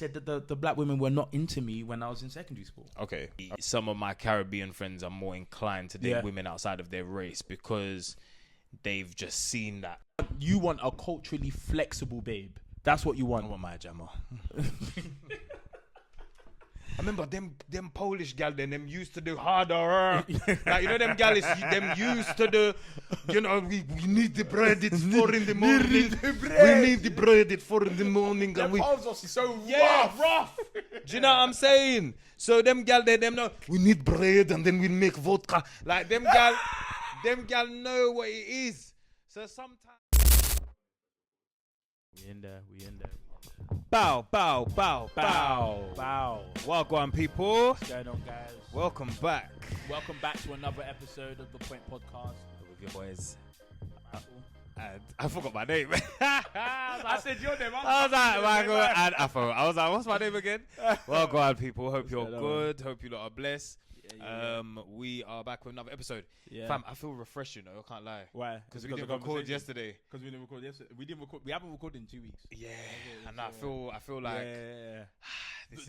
said that the black women were not into me when I was in secondary school. Okay. Some of my Caribbean friends are more inclined to date women outside of their race because they've just seen that. You want a culturally flexible babe. That's what you want. I want my jammer. I remember them Polish gal, them used to do harder. Like, you know, them gal them used to do, you know, we need the bread, it's 4 in the morning. We need the bread, it's 4 in the morning. Their palms are so rough. Do you know what I'm saying? So them gal, them know, we need bread and then we make vodka. Like, them gal know what it is. So sometimes... We in there. Bow. Welcome, people. What's going on, guys? Welcome back. Welcome back to another episode of the Point Podcast With your boys. And I forgot my name. I said your name. I was like, Michael and Afro. I was like, what's my name again? Well, go on, people. Hope you're good. Hope you lot are blessed. Yeah. We are back with another episode. Yeah. Fam, I feel refreshed, you know. I can't lie. Why? Because we didn't record yesterday. Because we didn't record yesterday. We haven't recorded in 2 weeks. Yeah. And I feel like.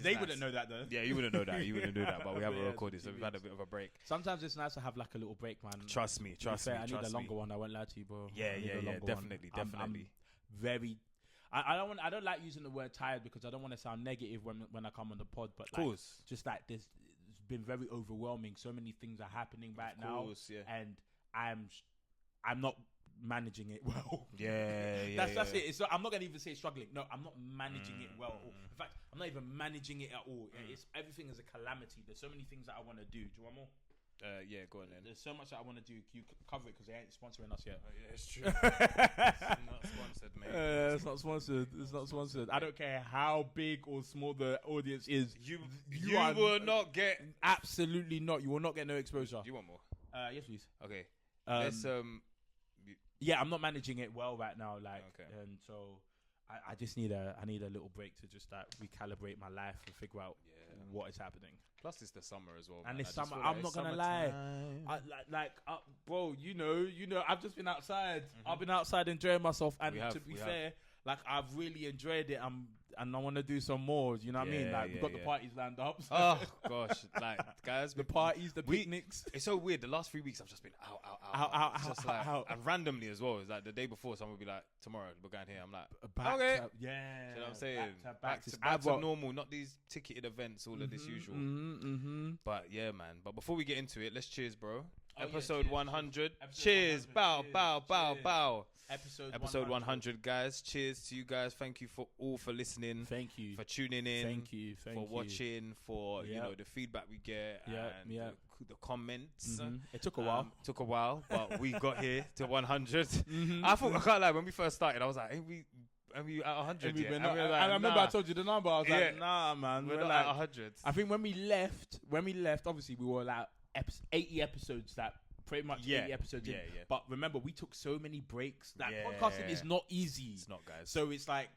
They wouldn't know that though. Yeah, you wouldn't know that. But we haven't recorded, so we've had a bit of a break. Sometimes it's nice to have like a little break, man. Trust me. I need a longer one. I won't lie to you, bro. Yeah. Definitely. I'm very. I don't like using the word tired because I don't want to sound negative when I come on the pod. But like, just like this. Been very overwhelming. So many things are happening right now, and I'm not managing it well. That's it. I'm not gonna even say struggling. No, I'm not managing it well. In fact, I'm not even managing it at all. It's everything is a calamity. There's so many things that I want to do. Do you want more? Yeah, go on then. There's so much that I want to do. You cover it because they ain't sponsoring us yet. Yeah, it's true. It's not sponsored, mate. It's not sponsored. It's not sponsored. I don't care how big or small the audience is. You will not get. Absolutely not. You will not get no exposure. Do you want more? Yes, please. Okay. Let's Yeah, I'm not managing it well right now. And so I just need a little break to just recalibrate my life and figure out what is happening. Plus, it's the summer as well. And this summer, I'm not gonna lie, bro. You know, I've just been outside. I've been outside enjoying myself, and to be fair, like I've really enjoyed it. And I want to do some more. You know what I mean? Like we've got the parties lined up. So. Oh gosh, like guys, the parties, the picnics. It's so weird. The last 3 weeks, I've just been out. And randomly as well. It's like the day before, someone would be like, "Tomorrow we're going here." I'm like, "Okay, yeah." You know what I'm saying? Back to normal, not these ticketed events, all of this usual. But yeah, man. But before we get into it, let's cheers, bro. Episode 100. Cheers. Bow. Episode 100, guys. Cheers to you guys. Thank you for listening. Thank you for tuning in. Thank you for watching. For you know the feedback we get and the comments. It took a while. But we got here to 100. I can't lie. When we first started, I was like, "Are we at 100 yet?" And I remember I told you the number. I was like, "Nah, man, we're not at 100." I think when we left, obviously we were like 80 episodes that. Pretty much 80 episodes in. But remember, we took so many breaks. Podcasting is not easy. It's not, guys. So it's like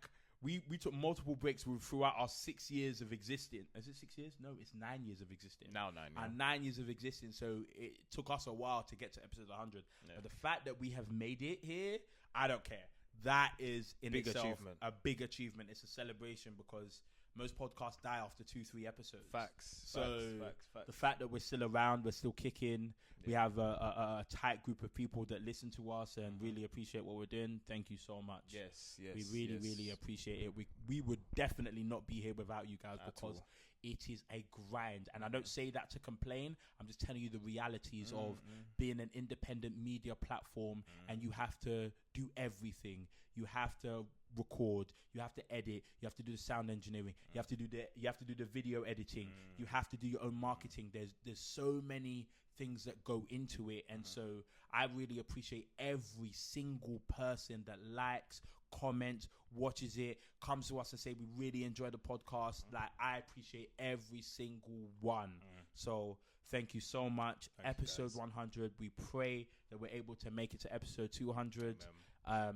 we took multiple breaks throughout our 6 years of existing. Is it 6 years? No, it's 9 years of existing. Now 9. Yeah. And 9 years of existing. So it took us a while to get to episode 100. Yeah. But the fact that we have made it here, I don't care. That is in itself a big achievement. It's a celebration because most podcasts die after 2-3 episodes. Facts. The fact that we're still around, we're still kicking. We have a tight group of people that listen to us and really appreciate what we're doing. Thank you so much. Yes. We really appreciate it. We would definitely not be here without you guys because it is a grind. And I don't say that to complain. I'm just telling you the realities of being an independent media platform and you have to do everything. You have to record, you have to edit, you have to do the sound engineering, you have to do the video editing, you have to do your own marketing. There's so many things that go into it, and so I really appreciate every single person that likes, comments, watches it, comes to us and say we really enjoy the podcast. Like, I appreciate every single one. So thank you so much. Episode 100. We pray that we're able to make it to episode 200.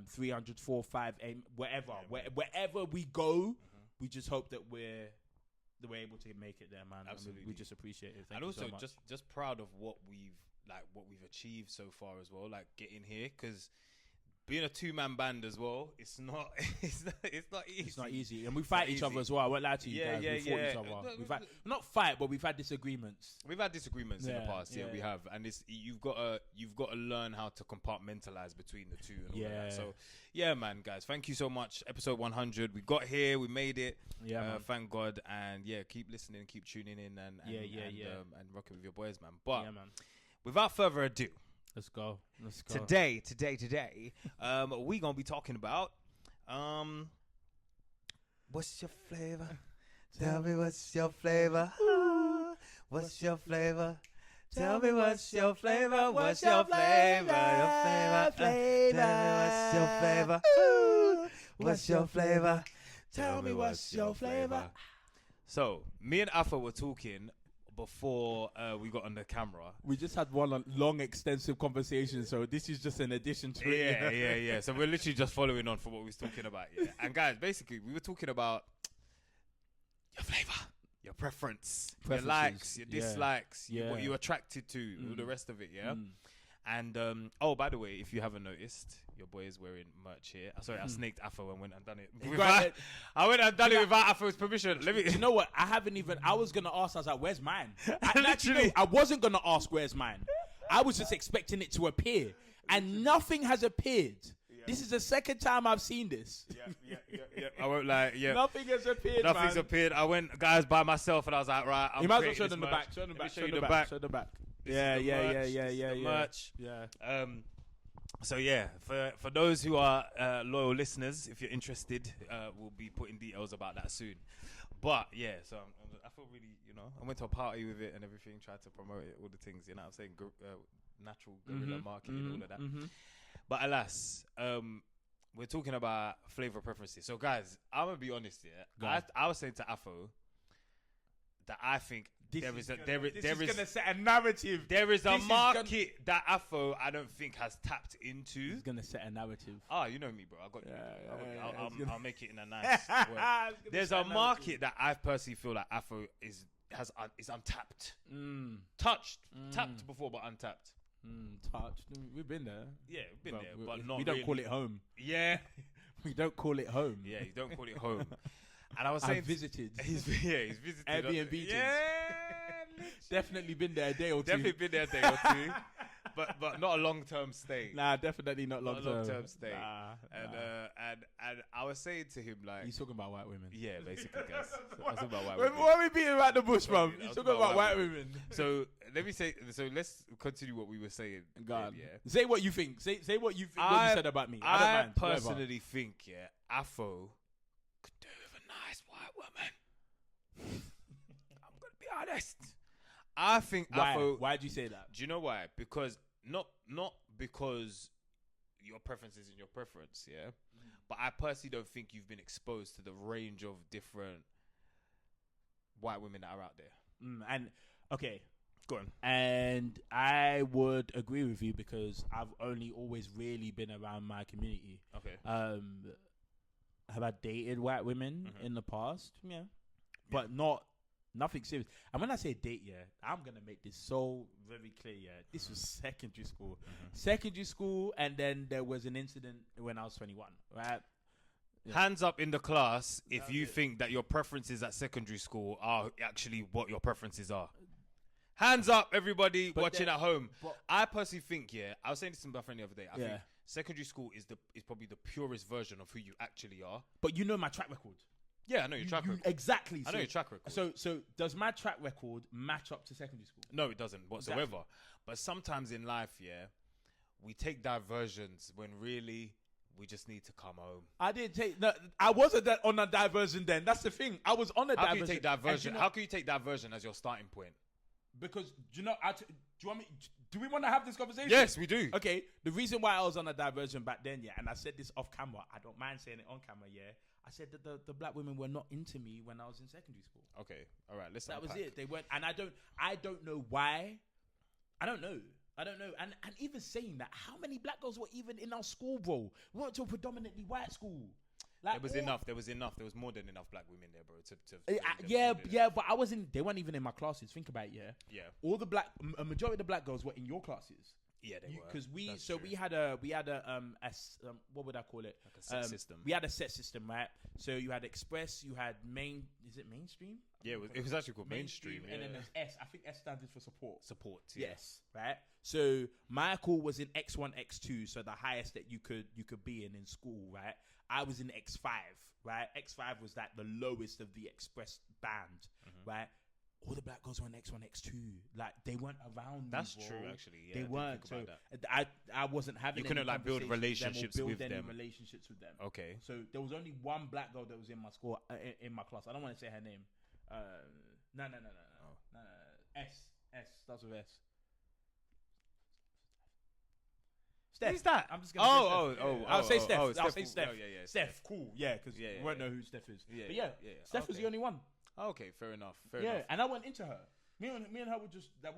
300, 4, 5, 8, wherever we go, we just hope that we're able to make it there, man. Absolutely. We just appreciate it. Thank and you also so much. just proud of what we've achieved so far as well, like getting here, because being a 2-man band as well, it's not easy. It's not easy, and we fight each other as well. I won't lie to you guys. We fought each other. We've had, not fight, but we've had disagreements. We've had disagreements in the past. Yeah, we have, and it's you've got to learn how to compartmentalize between the two and all of that. So, yeah, man, guys, thank you so much. Episode 100, we got here, we made it. Yeah, thank God, and keep listening, keep tuning in, and rocking with your boys, man. But without further ado. Let's go. Today, we gonna be talking about what's your flavor? Tell me what's your flavor? What's your flavor? Tell me what's your flavor? What's your flavor? Your flavor? Tell me what's your flavor? What's your flavor? Tell me what's your flavor? So, me and Afa were talking before we got on the camera. We just had one long, extensive conversation, so this is just an addition to it. Yeah. So we're literally just following on from what we was talking about. Yeah. And guys, basically, we were talking about your flavor, your preference, your likes, your dislikes, what you're attracted to, all the rest of it, And, by the way, if you haven't noticed, your boy is wearing merch here. Sorry, I snaked Afro and went and done it. I went and done it without Afro's permission. You know what? I was going to ask, I was like, where's mine? I wasn't going to ask where's mine. I was just expecting it to appear. And nothing has appeared. Yeah. This is the second time I've seen this. Yeah. I won't lie. Yeah. Nothing has appeared, Nothing's appeared. I went, guys, by myself, and I was like, right, I'm you might as well show them the back. Show them the back. Show the back. Yeah. Merch. Yeah. So for those who are loyal listeners, if you're interested, we'll be putting details about that soon. But so I feel really, I went to a party with it and everything, tried to promote it, all the things, I'm saying, natural guerrilla marketing, all of that. But alas, we're talking about flavor preferences. So guys, I'm gonna be honest here. I was saying to Afo that I think there is gonna set a narrative. There is a market that Afro I don't think has tapped into. It's gonna set a narrative. You know me, bro. I got you. I'll make it in a nice way. There's a market that I personally feel like Afro is untapped. Tapped before, but untapped. Touched. We've been there. Yeah, we've been there, but not. We don't call it home. Yeah, we don't call it home. Yeah, you don't call it home. And I was saying, visited. He's visited Airbnb. Definitely been there a day or two. Definitely been there a day or two, but not a long-term stay. Nah, definitely not long-term stay. And I was saying to him, like, he's talking about white women. Yeah, basically, guys. I was talking about white women. Why are we beating around the bush, bro? He's talking about white women. So let's continue what we were saying. God, say what you think. Say what you think. What you said about me. I don't mind. Personally think, Afro could do with a nice white woman. I'm gonna be honest. I think Afro. Why did you say that? Do you know why? Because not because your preference isn't your preference, but I personally don't think you've been exposed to the range of different white women that are out there. And okay, go on. And I would agree with you because I've only always really been around my community. Okay. Have I dated white women in the past? Yeah, but nothing serious. And when I say date, I'm gonna make this so very clear. This was secondary school, and then there was an incident when I was 21. Right. Yeah. Hands up in the class if you think that your preferences at secondary school are actually what your preferences are. Hands up, everybody watching at home. I personally think, I was saying this to my friend the other day. I think secondary school is probably the purest version of who you actually are. But you know my track record. Yeah, I know your track record. Exactly. I know your track record. So does my track record match up to secondary school? No, it doesn't whatsoever. Exactly. But sometimes in life, we take diversions when really we just need to come home. I wasn't on a diversion then. That's the thing. I was on a diversion. How can you take diversion? How can you take diversion as your starting point? Because do you want me? Do we want to have this conversation? Yes, we do. Okay. The reason why I was on a diversion back then, and I said this off camera. I don't mind saying it on camera. I said that the black women were not into me when I was in secondary school. Okay. All right. That was it. They weren't, and I don't know why. I don't know. And even saying that, how many black girls were even in our school, bro? We went to a predominantly white school. There was enough. There was more than enough black women there, bro. But they weren't even in my classes. Think about it, Yeah. A majority of the black girls were in your classes. Yeah, they were. Because we That's true. we had a what would I call it? Like a set system. We had a set system, right? So you had express, you had main. Is it mainstream? Yeah, it was actually called mainstream. And then there's S. I think S stands for support. Support. Yeah. Yes, right. So Michael was in X1, X2, so the highest that you could be in school, right? I was in X5, right? X5 was like the lowest of the express band, right? All the black girls were on X1, X2. Like, they weren't around me, That's bro. true, actually. Yeah, they weren't. So that. I wasn't having. You couldn't like build relationships with any them. relationships with them. Okay. So there was only one black girl that was in my school, in my class. I don't want to say her name. No. S starts with S. Steph. Who's that? I'm just gonna say Steph. I'll say Steph. I'll say Steph. Oh, yeah, Steph, cool. Yeah, because you won't know who Steph is. Yeah, but yeah, Steph was the only one. Okay, fair enough. Fair enough. And I went into her. Me and her were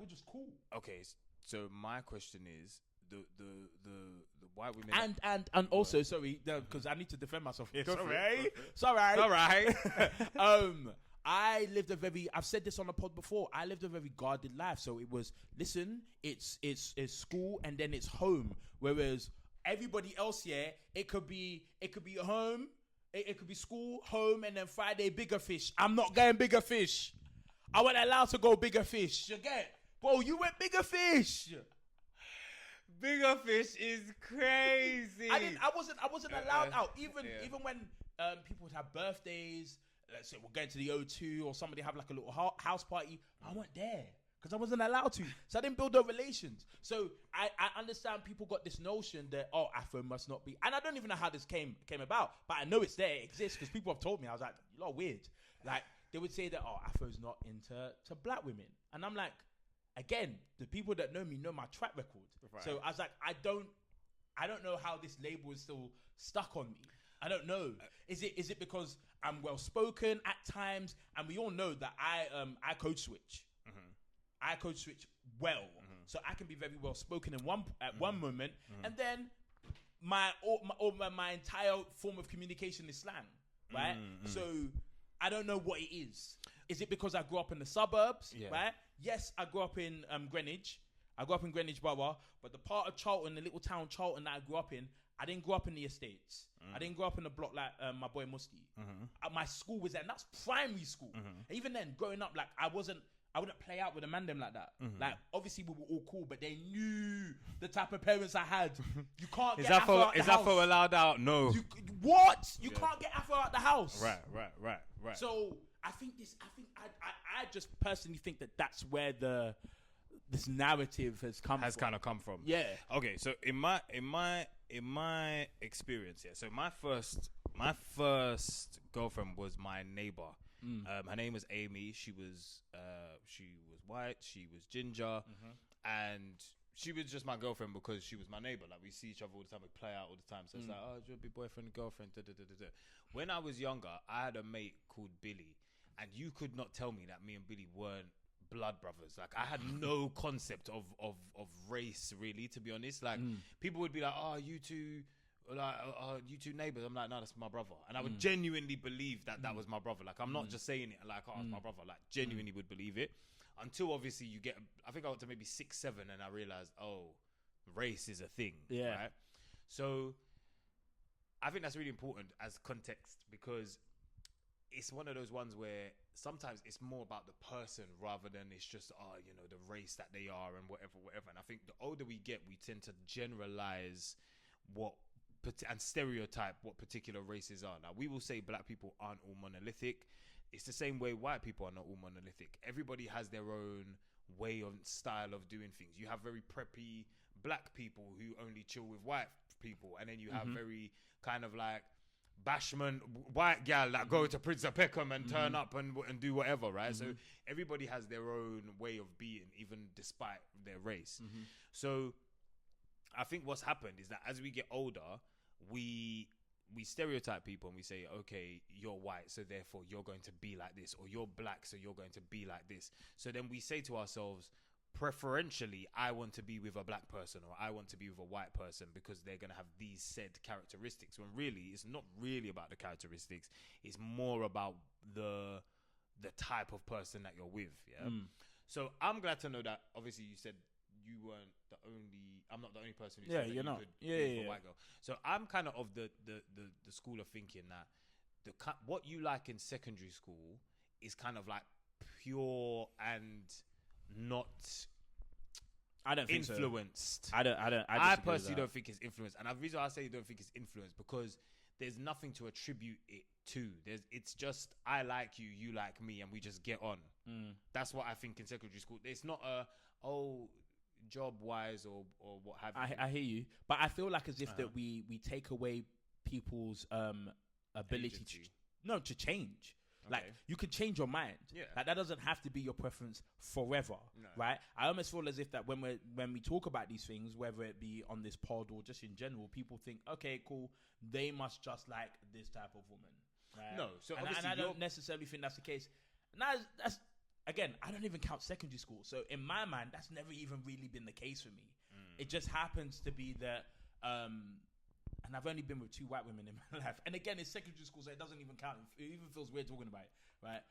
just cool. Okay, so my question is the white women and also sorry because I need to defend myself here. Sorry. All right. I've said this on the pod before. I lived a very guarded life. So it was, listen, it's school and then it's home. Whereas everybody else, it could be home, it could be school, home, and then Friday bigger fish. I'm not going bigger fish. I wasn't allowed to go bigger fish. You get? Bro, you went bigger fish. Bigger fish is crazy. I wasn't allowed out. Even when people would have birthdays, let's say we're going to the O2 or somebody have like a little house party, I weren't there because I wasn't allowed to. So I didn't build no relations. So I understand people got this notion that, Afro must not be. And I don't even know how this came about, but I know it's there, it exists because people have told me. I was like, you're lot weird. Like, they would say that, Afro's not into black women. And I'm like, again, the people that know me know my track record. Right. So I was like, I don't know how this label is still stuck on me. I don't know. Is it because I'm well spoken at times, and we all know that I code switch. I code switch well, so I can be very well spoken in one moment, and then my entire form of communication is slang, right? So I don't know what it is. Is it because I grew up in the suburbs, right? Yes, I grew up in Greenwich. I grew up in Greenwich Borough, but the part of Charlton, the little town Charlton that I grew up in, I didn't grow up in the estates. I didn't grow up in a block like my boy Musti. My school was there, and that's primary school. And even then, growing up, like I wouldn't play out with a man them like that. Like, obviously we were all cool, but they knew the type of parents I had. You can't get Afro out the house. Is Afro allowed out? No. You can't get Afro out the house. Right. So I just personally think that that's where this narrative has kind of come from. Yeah. Okay, so in my experience, so my first girlfriend was my neighbor. Her name was Amy. She was white. She was ginger, and she was just my girlfriend because she was my neighbor. Like, we see each other all the time. We play out all the time. So it's like, do you want to be boyfriend, girlfriend? When I was younger, I had a mate called Billy, and you could not tell me that me and Billy weren't blood brothers. Like, I had no concept of race, really, to be honest. Like, people would be like, you two neighbors. I'm like, no, that's my brother. And I would genuinely believe that was my brother. Like, I'm not just saying it like, it's my brother. Like, genuinely would believe it. Until obviously you get, I think I got to maybe 6, 7, and I realized, race is a thing. Yeah. Right? So I think that's really important as context, because it's one of those ones where sometimes it's more about the person rather than it's just, the race that they are and whatever. And I think the older we get, we tend to generalize and stereotype what particular races are. Now, we will say black people aren't all monolithic. It's the same way white people are not all monolithic. Everybody has their own way of style of doing things. You have very preppy black people who only chill with white people, and then you have very kind of like bashment white gal that go to Prince of Peckham and turn up and do whatever, right? So everybody has their own way of being, even despite their race. So I think what's happened is that as we get older, we stereotype people and we say, okay, you're white, so therefore you're going to be like this, or you're black, so you're going to be like this. So then we say to ourselves, preferentially, I want to be with a black person, or I want to be with a white person because they're going to have these said characteristics. When really, it's not really about the characteristics. It's more about the type of person that you're with. Yeah. So I'm glad to know that, obviously, you said you weren't the only. I'm not the only person who Yeah, said that you're you not. could Yeah, be yeah, a yeah. white girl. So I'm kind of the school of thinking that what you like in secondary school is kind of like pure and not I don't think influenced. So. I don't. I disagree with personally that. don't think it's influenced, and the reason why I say you don't think it's influenced because there's nothing to attribute it to. It's just I like you, you like me, and we just get on. That's what I think in secondary school. It's not job wise or what have you. I hear you, but I feel like as if that we take away people's ability to change. Okay. Like you could change your mind. Yeah. Like that doesn't have to be your preference forever. No. Right? I almost feel as if that when we talk about these things, whether it be on this pod or just in general, people think, okay, cool, they must just like this type of woman. Right? No. So and obviously I don't necessarily think that's the case. And that's again, I don't even count secondary school. So in my mind, that's never even really been the case for me. It just happens to be that and I've only been with 2 white women in my life. And again, it's secondary school, so it doesn't even count. It even feels weird talking about it, right?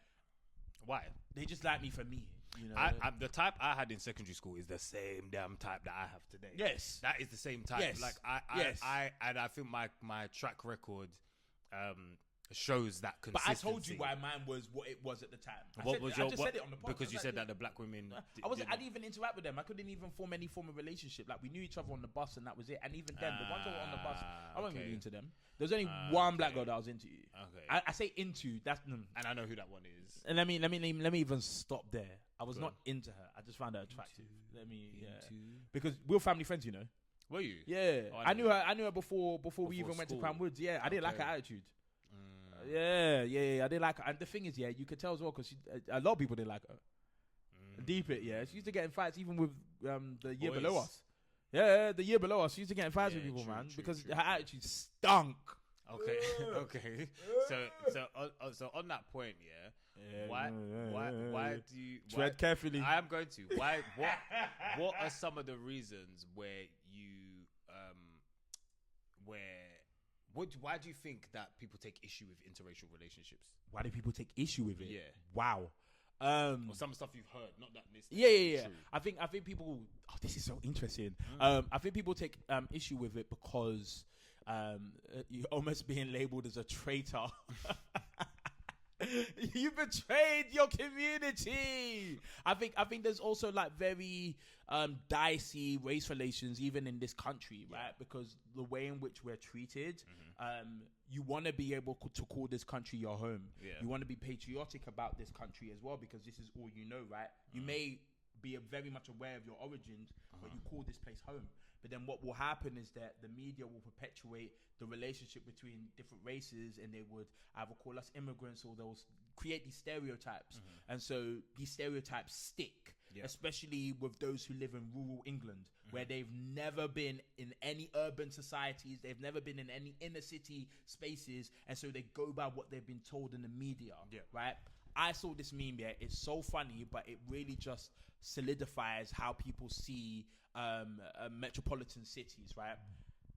Why? They just like me for me, you know. The type I had in secondary school is the same damn type that I have today. Yes, that is the same type. Yes. Like Yes. I think my track record shows that but consistency. I told you why mine was what it was at the time. I just said it on the podcast. Because you said that the black women. I didn't even interact with them. I couldn't even form any form of relationship. Like we knew each other on the bus, and that was it. And even then, the ones that were on the bus, I wasn't really into them. There's only one black girl that I was into. Okay. I say into. That's and I know who that one is. And let me even stop there. I was not into her. I just found her attractive. Because we were family friends, you know. Were you? Yeah, Oh, I knew her before we even went to school. Crown Woods. Yeah, I didn't like her attitude. Yeah, I didn't like her. And the thing is, you could tell as well because a lot of people didn't like her. Deep it, yeah. She used to get in fights even with the year below us. Yeah, the year below us, she used to get in fights with people, man, because her attitude stunk. Okay, okay. So on that point, why do you tread carefully? I am going to. What are some of the reasons where you why do you think that people take issue with interracial relationships? Why do people take issue with it? Yeah. Wow. Or some stuff you've heard, not that this. Yeah. I think people. Oh, this is so interesting. I think people take issue with it because you're almost being labeled as a traitor. You betrayed your community. I think there's also like very dicey race relations even in this country, right? Because the way in which we're treated, you want to be able to call this country your home. Yeah. You want to be patriotic about this country as well because this is all you know, right? You may be very much aware of your origins, but you call this place home. But then what will happen is that the media will perpetuate the relationship between different races, and they would either call us immigrants or they'll create these stereotypes. And so these stereotypes stick, especially with those who live in rural England, where they've never been in any urban societies, they've never been in any inner city spaces, and so they go by what they've been told in the media, right? I saw this meme, it's so funny, but it really just solidifies how people see metropolitan cities, right?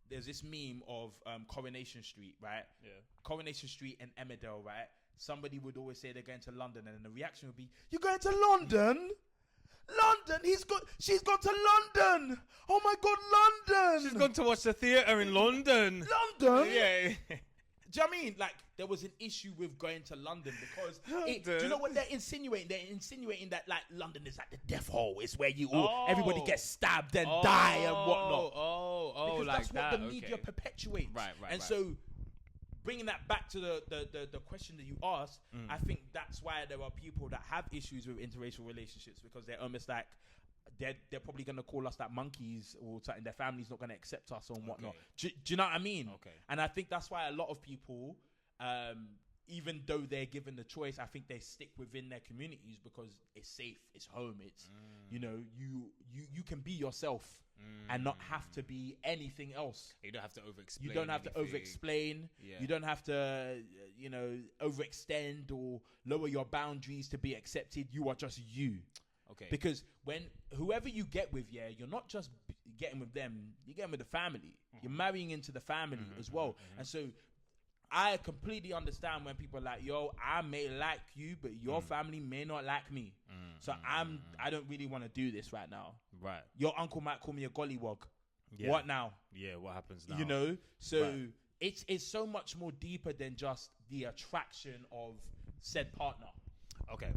There's this meme of Coronation Street, right? Yeah. Coronation Street and Emmerdale, right? Somebody would always say they're going to London, and the reaction would be, "You're going to London? London? She's gone to London! Oh my God, London! She's gone to watch the theatre in London. London? Yeah. Do you know what I mean? Like, there was an issue with going to London because do you know what they're insinuating? They're insinuating that like London is like the death hole. It's where everybody gets stabbed and die and whatnot. Because like that's what the media perpetuates. Right. And so, bringing that back to the question that you asked, I think that's why there are people that have issues with interracial relationships because they're almost like they're probably going to call us like monkeys or something. Their family's not going to accept us or whatnot. Do you know what I mean? Okay. And I think that's why a lot of people, even though they're given the choice, I think they stick within their communities because it's safe, it's home, it's you know, you can be yourself and not have to be anything else. You don't have to over-explain. You don't have to over-explain. Yeah. You don't have to, overextend or lower your boundaries to be accepted. You are just you. Okay. Because when whoever you get with, you're not just getting with them, you're getting with the family. You're marrying into the family as well. And so I completely understand when people are like, yo, I may like you, but your family may not like me. So I don't really want to do this right now. Right. Your uncle might call me a gollywog. Yeah. What now? Yeah, what happens now? You know? So Right. it's so much more deeper than just the attraction of said partner. Okay.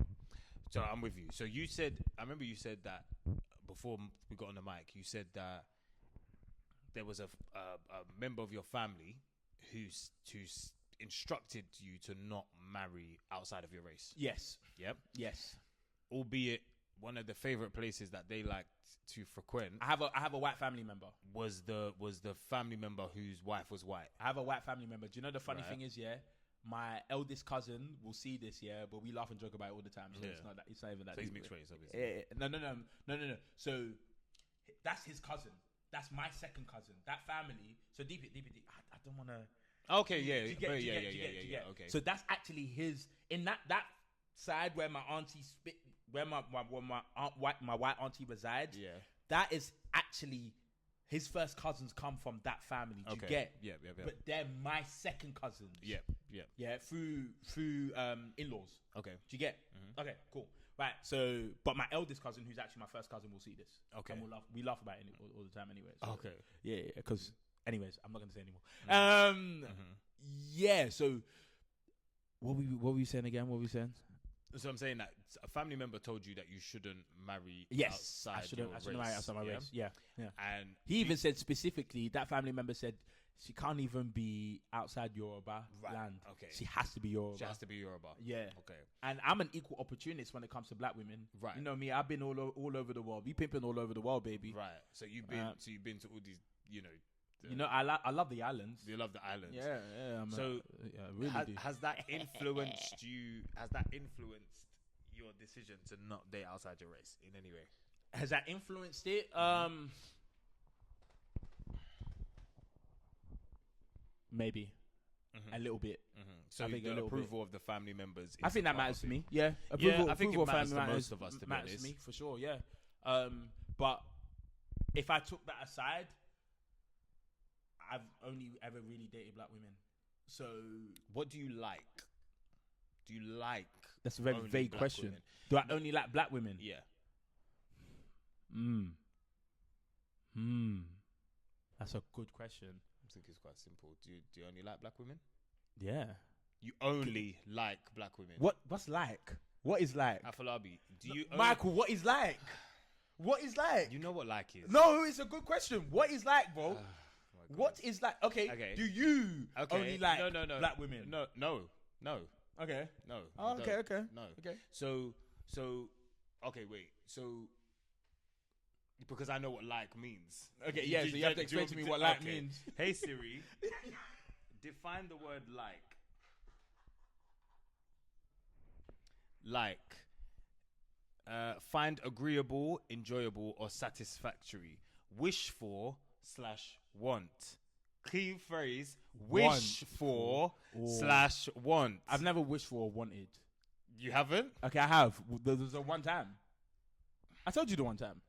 So I'm with you. So you said, I remember you said that before we got on the mic, you said that there was a member of your family who's instructed you to not marry outside of your race. Yes. Yep. Yes. Albeit one of the favorite places that they liked to frequent I have a white family member. was the family member whose wife was white. I have a white family member. Do you know the funny Right. thing is, yeah? My eldest cousin will see this, yeah, but we laugh and joke about it all the time. So Yeah. it's not even that. So he's deep. mixed race, obviously. No. So that's his cousin. That's my second cousin. That family. So deep. I don't want to. Okay, yeah, Do you get- do you yeah. get? Okay. So that's actually his in that side where my auntie where my white auntie resides. yeah. That is actually his first cousins come from that family. Do you get? Yeah. But they're my second cousins. Yeah. Yeah, through in-laws. Okay. Do you get? Okay, cool. Right. So, but my eldest cousin, who's actually my first cousin, will see this. Okay. And we laugh about it all the time, anyway. So, Okay. Yeah. Because, anyways, I'm not gonna say anymore. Yeah. So, what were we saying again? What were we saying? So I'm saying that a family member told you that you shouldn't marry Yes, outside I shouldn't your marry race, outside my race. Yeah. And He even said specifically that family member said she can't even be outside Yoruba land. Okay. She has to be Yoruba. she has to be Yoruba. Yeah. Okay. And I'm an equal opportunist when it comes to black women. Right. You know me, I've been all over the world. We pimping all over the world, baby. Right. So you've been to all these, I love the islands. you love the islands. Yeah. So really do. has that influenced you? Has that influenced your decision to not date outside your race in any way? Has that influenced it? Maybe. A little bit. So I think a the little approval of the family members. I think that part matters of to it. me. Yeah. I think it approval matters family to most of us, to be matters honest. to me for sure. Yeah. But if I took that aside, I've only ever really dated black women. So What do you like? Do you like? that's a very only vague black question. women? Do I only like black women? Yeah. That's a good question. I think it's quite simple. Do you only like black women? Yeah. You only like black women. What's like? What is like? Afolabi, do you Michael, what is like? What is like? You know what like is? No, it's a good question. What is like, bro? My God. What is like? Okay. Okay. Do you only like no. black women? No. Okay. No. Oh, I okay. don't. Okay. No. Okay. So, okay, wait. So, because I know what like means. Okay. Yeah. So you have to explain to me what like means. Hey Siri, define the word like. Like, find agreeable, enjoyable, or satisfactory. Wish for / want. Key phrase: wish for / want. I've never wished for or wanted. You haven't? Okay, I have. There's a one time. I told you the one time.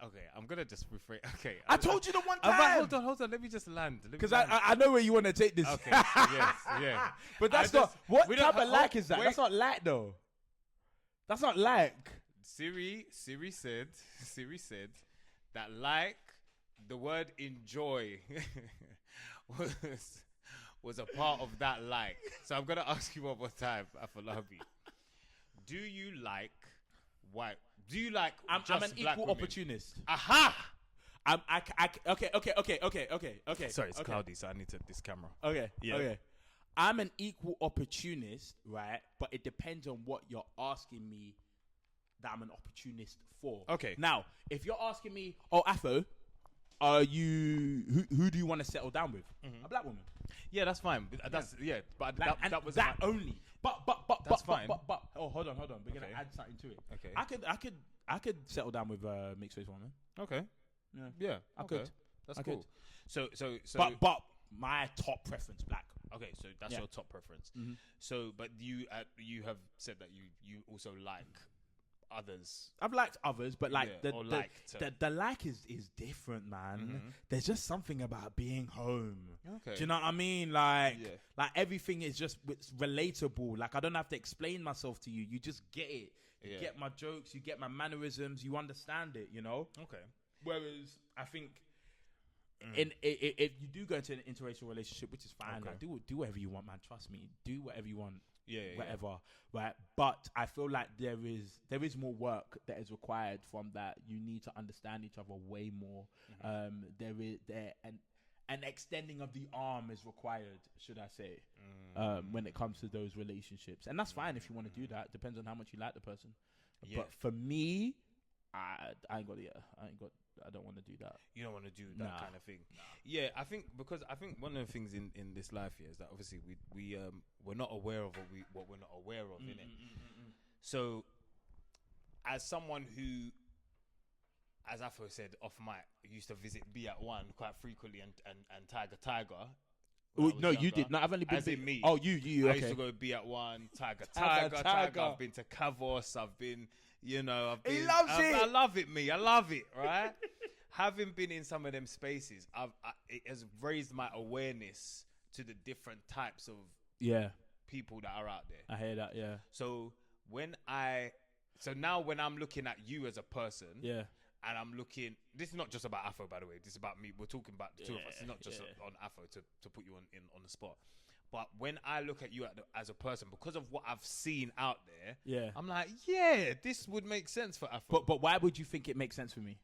Okay, I'm gonna just rephrase. Okay, I told you the one time. Hold on. Let me just land. Because I know where you want to take this. Okay. Yes. Yeah. But that's not. What type of like is that? wait. That's not like though. That's not like. Siri said that like the word enjoy was a part of that like. So I'm gonna ask you one more time, Afolabi. Do you like white? Do you like? I'm just an black equal women? opportunist. Aha! Okay. Sorry, it's okay. cloudy, so I need this camera. Okay. Yeah. Okay. I'm an equal opportunist, right? But it depends on what you're asking me that I'm an opportunist for. Okay. Now, if you're asking me, Afo, are you who do you want to settle down with? A black woman. Yeah, that's fine. But that's But Like, that was that only. But That's fine. But hold on. We're gonna Okay. add something to it. Okay. I could settle down with a mixed race woman. Okay. Yeah. I okay. could. That's I cool. could. So. But my top preference black. Okay, so that's Yeah. your top preference. Mhm. So, but you have said that you also like others? I've liked others, but like the like is different, man. Mm-hmm. There's just something about being home. Okay. Do you know what I mean? Like everything is just it's relatable. Like I don't have to explain myself to you. You just get it. You get my jokes. You get my mannerisms. You understand it. You know. Okay. Whereas I think. If you do go into an interracial relationship, which is fine, like do whatever you want, man. Trust me, do whatever you want, whatever. Right, but I feel like there is more work that is required from that. You need to understand each other way more. An extending of the arm is required, should I say, when it comes to those relationships, and that's fine if you want to do that. Depends on how much you like the person. Yeah. But for me, I don't want to do that. You don't want to do that kind of thing. Nah. Yeah, I think one of the things in this life here is that obviously we're not aware of what we're not aware of, innit? So, as someone who, as Afro said off mic, used to visit B at One quite frequently and Tiger. No, you did. No, I've only been. As in me. Oh, you. I used to go be at One, Tiger. I've been to Kavos. I've been. He loves it. I love it, me. I love it, right? Having been in some of them spaces, it has raised my awareness to the different types of people that are out there. I hear that, yeah. So now when I'm looking at you as a person, and I'm looking, this is not just about Afro, by the way. This is about me. We're talking about the two of us. It's not just on Afro to put you on the spot. But when I look at you as a person, because of what I've seen out there, I'm like, this would make sense for Afro. But why would you think it makes sense for me?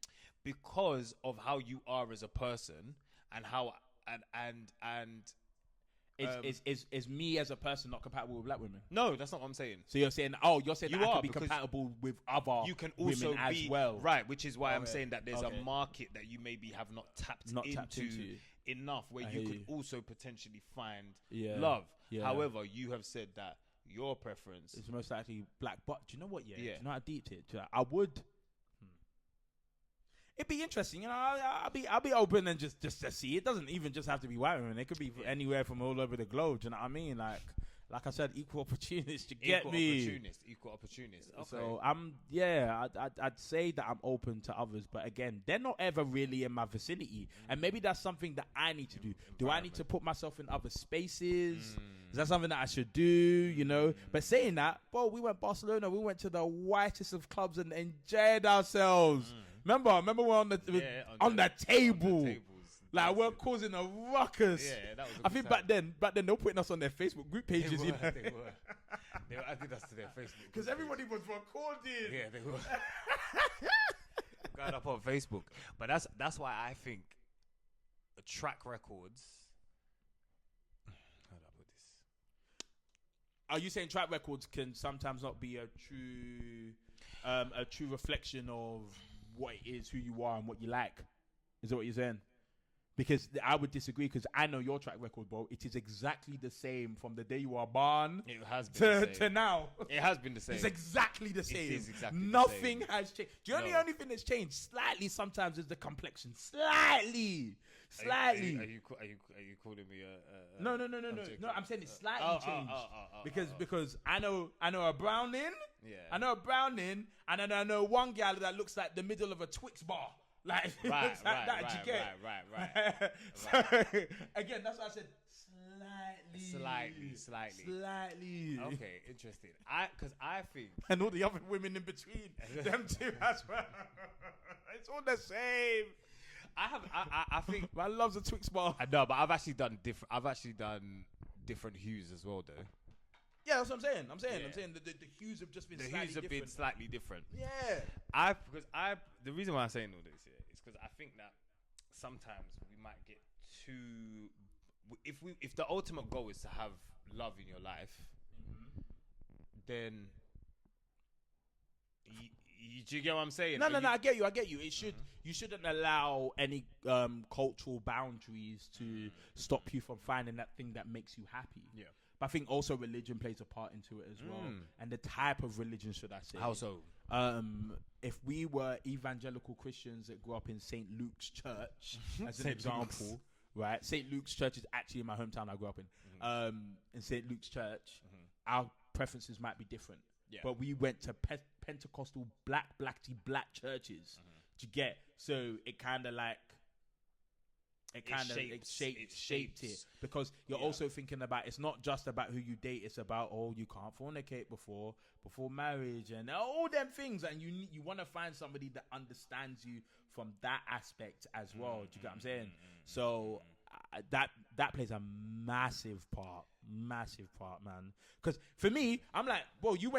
Because of how you are as a person and how and is me as a person not compatible with black women? No, that's not what I'm saying. So you're saying that I can be compatible with other you can also women be, as well, right? Which is why I'm saying that there's a market that you maybe have not tapped into enough, where you could also potentially find love. Yeah. However, you have said that your preference is most likely black. But do you know what? Yeah. Do you know how deep it? I would. It'd be interesting, I'll be open and just to see. It doesn't even just have to be white women. It could be anywhere from all over the globe. Do you know what I mean? Like I said, equal opportunists. Equal opportunists. Okay. So I'd say that I'm open to others, but again, they're not ever really in my vicinity, and maybe that's something that I need to do. Do I need to put myself in other spaces? Is that something that I should do? But saying that, we went Barcelona. We went to the whitest of clubs and enjoyed ourselves. Remember we're on the table. Like we're causing a ruckus. Yeah, that was I think back then they were putting us on their Facebook group pages. They were. They added us to their Facebook because everybody was recording. Yeah, they were. Got up on Facebook, but that's why I think track records. How do I put this? Are you saying track records can sometimes not be a true reflection of what it is, who you are, and what you like? Is that what you're saying? Because I would disagree, because I know your track record, bro. It is exactly the same from the day you were born to now. It has been the same. It's exactly the same. It is exactly Nothing has changed. Do you know the only thing that's changed slightly sometimes is the complexion. Slightly. Are you calling me a No. No, I'm saying it's slightly changed. Because I know a browning. Yeah. I know a browning, and then I know one gal that looks like the middle of a Twix bar. Like right. So, again, that's why I said slightly. Okay, interesting. Because I think, and all the other women in between them two as well. It's all the same. I think man loves a Twix bar. I know, but I've actually done different hues as well, though. Yeah, that's what I'm saying. I'm saying the hues have just been been slightly different. Yeah. The reason why I'm saying all this is because I think that sometimes we might get too. If the ultimate goal is to have love in your life, then do you get what I'm saying? No, I get you. It should you shouldn't allow any cultural boundaries to stop you from finding that thing that makes you happy. Yeah. But I think also religion plays a part into it as well. And the type of religion, should I say. How so? If we were evangelical Christians that grew up in St. Luke's Church, as an example, right? St. Luke's Church is actually in my hometown I grew up in St. Luke's Church, our preferences might be different. Yeah. But we went to Pentecostal black churches. Do you get? So it kind of like shaped it because you're also thinking about it's not just about who you date. It's about you can't fornicate before marriage and all them things, and you want to find somebody that understands you from that aspect as well. Do you get what I'm saying? So that plays a massive part, man. Because for me, I'm like, well, you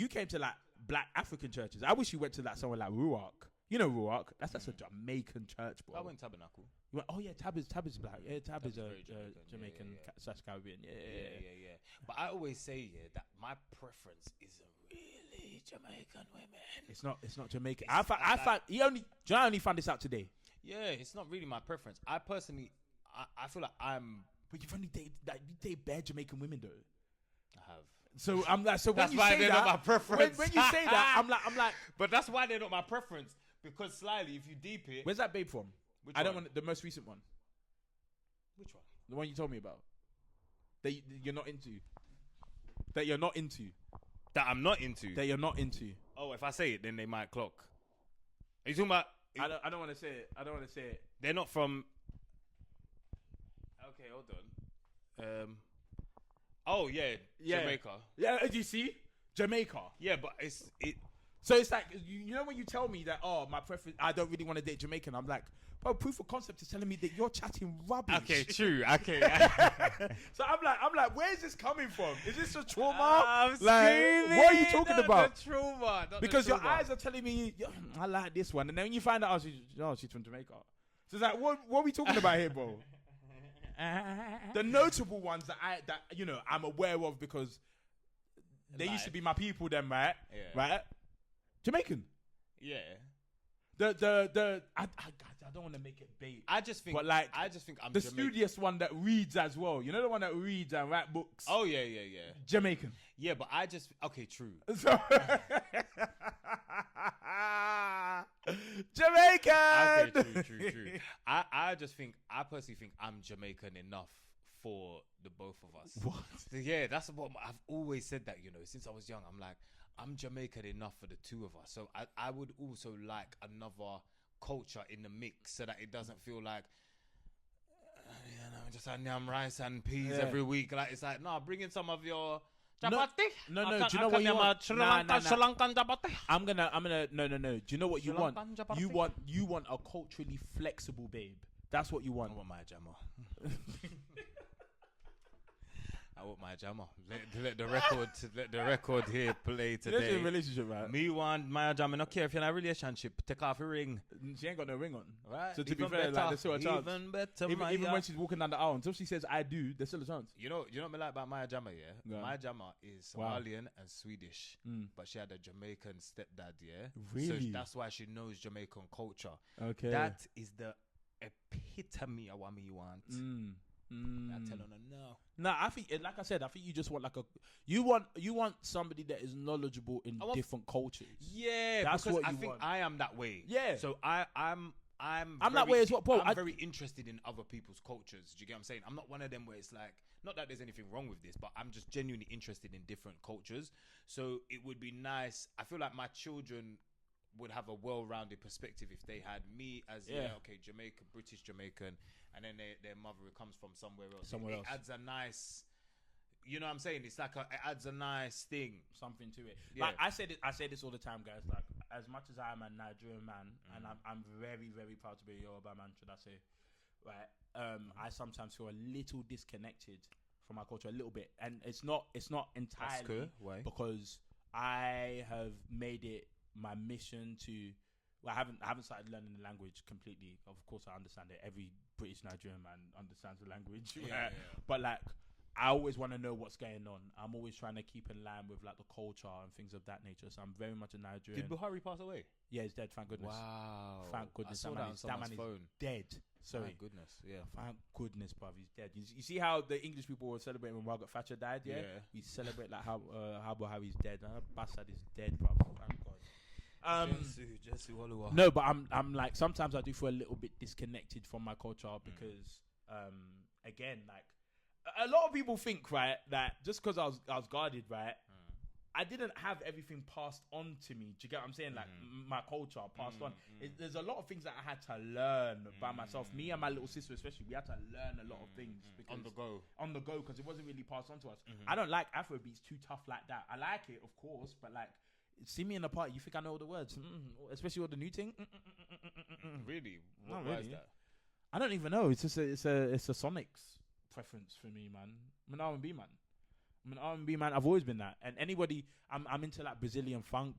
came to like black African churches. I wish you went to like somewhere like Ruach. You know Ruach? That's a Jamaican church, bro. I went Tabernacle. You went, oh yeah, Tab is black. Yeah, Tab is Jamaican / Caribbean. Yeah. But I always say that my preference isn't really Jamaican women. It's not Jamaican. I found I only found this out today. Yeah, it's not really my preference. I personally, I feel like I'm. But you've only dated bare Jamaican women though. I have. So I'm like, so that's when you why say they're that, not my preference. When you say that, I'm like, but that's why they're not my preference. Because slightly, if you deep it, where's that babe from? Which I don't one? want the most recent one. Which one? The one you told me about. That you're not into. That you're not into. That I'm not into. That you're not into. Oh, if I say it, then they might clock. Are you talking about? I don't want to say it. I don't want to say it. They're not from. Okay, hold on. Oh yeah, Jamaica. Yeah, do you see Jamaica? Yeah, but it. So it's like you know when you tell me that my preference, I don't really want to date Jamaican. I'm like, bro, proof of concept is telling me that you're chatting rubbish. Okay, true. Okay. So I'm like, where is this coming from? Is this a trauma? I'm like, screaming. what are you talking about? The trauma. Because your eyes are telling me I like this one, and then when you find out she's from Jamaica. So it's like, what are we talking about here, bro? The notable ones that I'm aware of because they used to be my people then, right? Yeah. Right? Jamaican. Yeah. I don't want to make it bait. I just think I'm the Jamaican. studious one that reads as well. You know the one that reads and write books. Oh yeah. Jamaican. Yeah, but true. So Jamaican. Okay, true. I personally think I'm Jamaican enough for the both of us. What? So, yeah, that's what I've always said that, since I was young. I'm like, I'm Jamaican enough for the two of us. So I would also like another culture in the mix so that it doesn't feel like, just yam rice and peas every week. Like, it's like, no, bring in some of your chapati. No. Do you know what you want? Sri Lankan chapati. I'm gonna. No. Do you know what you want? You want a culturally flexible babe. That's what you want. I want my jammer. I want my jammer. Let the record here play today. That's a relationship, right? Me want my jammer. No care if you're in a relationship. Take off your ring. She ain't got no ring on. Right. So to be fair, like, there's still a chance. Even better, even when she's walking down the aisle, until she says I do, there's still a chance. You know what I like about Maya Jama, yeah? Yeah. Maya Jama is Somalian and Swedish, but she had a Jamaican stepdad, yeah? Really? So that's why she knows Jamaican culture. Okay. That is the epitome of what me want. I'm telling her no. No, I think, like I said, I think you just want you want somebody that is knowledgeable in different cultures. Yeah, that's because what I you think want. I am that way. Yeah. So I'm that way as well, Paul. I'm very interested in other people's cultures. Do you get what I'm saying? I'm not one of them where it's like, not that there's anything wrong with this, but I'm just genuinely interested in different cultures. So it would be nice. I feel like my children would have a well-rounded perspective if they had me as Jamaican, British Jamaican, and then their mother comes from somewhere else. It adds a nice, you know what I'm saying? It's like it adds a nice thing, something to it. Yeah. Like I say this all the time, guys. Like, as much as I am a Nigerian man, and I'm very, very proud to be a Yoruba man, should I say? Right. I sometimes feel a little disconnected from my culture, a little bit, and it's not entirely. That's cool. Why? Because I have made it my mission to. Well, I haven't started learning the language completely. Of course, I understand it. Every British Nigerian man understands the language. Yeah. But like, I always want to know what's going on. I'm always trying to keep in line with like the culture and things of that nature. So I'm very much a Nigerian. Did Buhari pass away? Yeah, he's dead. Thank goodness. Wow. Thank goodness. I saw that on someone's phone. Dead. Sorry. Thank goodness. Yeah. Thank goodness, bruv. He's dead. You see how the English people were celebrating when Margaret Thatcher died? Yeah. We celebrate like how Buhari's dead. Bastard is dead, bruv. Thank God. Jesse Waluwa. No, but I'm like, sometimes I do feel a little bit disconnected from my culture because again, like, a lot of people think, right, that just because I was guarded, right, I didn't have everything passed on to me. Do you get what I'm saying? Like my culture passed on. There's a lot of things that I had to learn by myself. Me and my little sister, especially, we had to learn a lot of things because on the go, because it wasn't really passed on to us. I don't like Afrobeats too tough like that. I like it, of course, but like, see me in the party, you think I know all the words, especially all the new thing. Really? Not Why really. is that? I don't even know. It's just it's a Sonics preference for me, man. I'm an R&B man. I've always been that. And anybody, I'm into like Brazilian funk.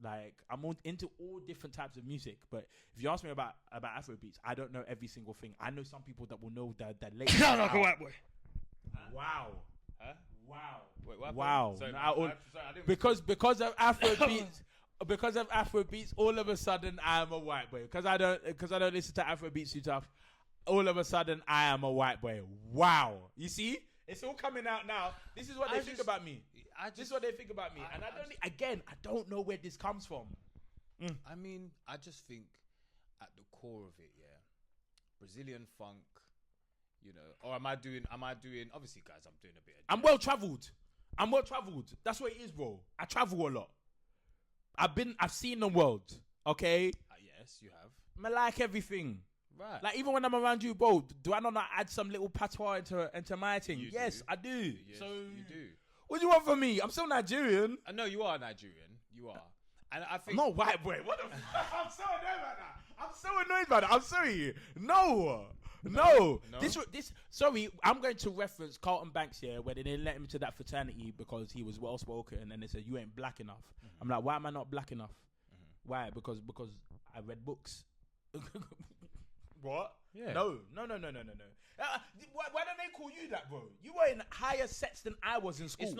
Like I'm into all different types of music. But if you ask me about Afrobeats, I don't know every single thing. I know some people that will know the latest. Sound like a white boy. Wow. Huh? Wow. Wait, what? Wow. Sorry, I didn't because of Afrobeats. Because of Afrobeats, all of a sudden I am a white boy. Because I don't listen to Afrobeats too tough. All of a sudden I am a white boy. Wow. You see? It's all coming out now. This is what they think about me. This is what they think about me. And I don't know where this comes from. I mean, I just think at the core of it, yeah, Brazilian funk, you know, or am I doing, obviously guys, I'm doing a bit of I'm well traveled. That's what it is, bro. I travel a lot. I've seen the world, okay? Yes, you have. I like everything. Right. Like, even when I'm around you, bro, do I not add some little patois into my thing? Yes, I do. Yes, so you do. What do you want from me? I'm still Nigerian. I know you are Nigerian. You are. And I think... I'm not white boy. What the fuck? I'm so annoyed about that. I'm sorry. No. Sorry, I'm going to reference Carlton Banks here, where they didn't let him to that fraternity because he was well spoken, and then they said you ain't black enough. I'm like, why am I not black enough? Why? Because I read books. What? Yeah. No. Why don't they call you that, bro? You were in higher sets than I was in school. It's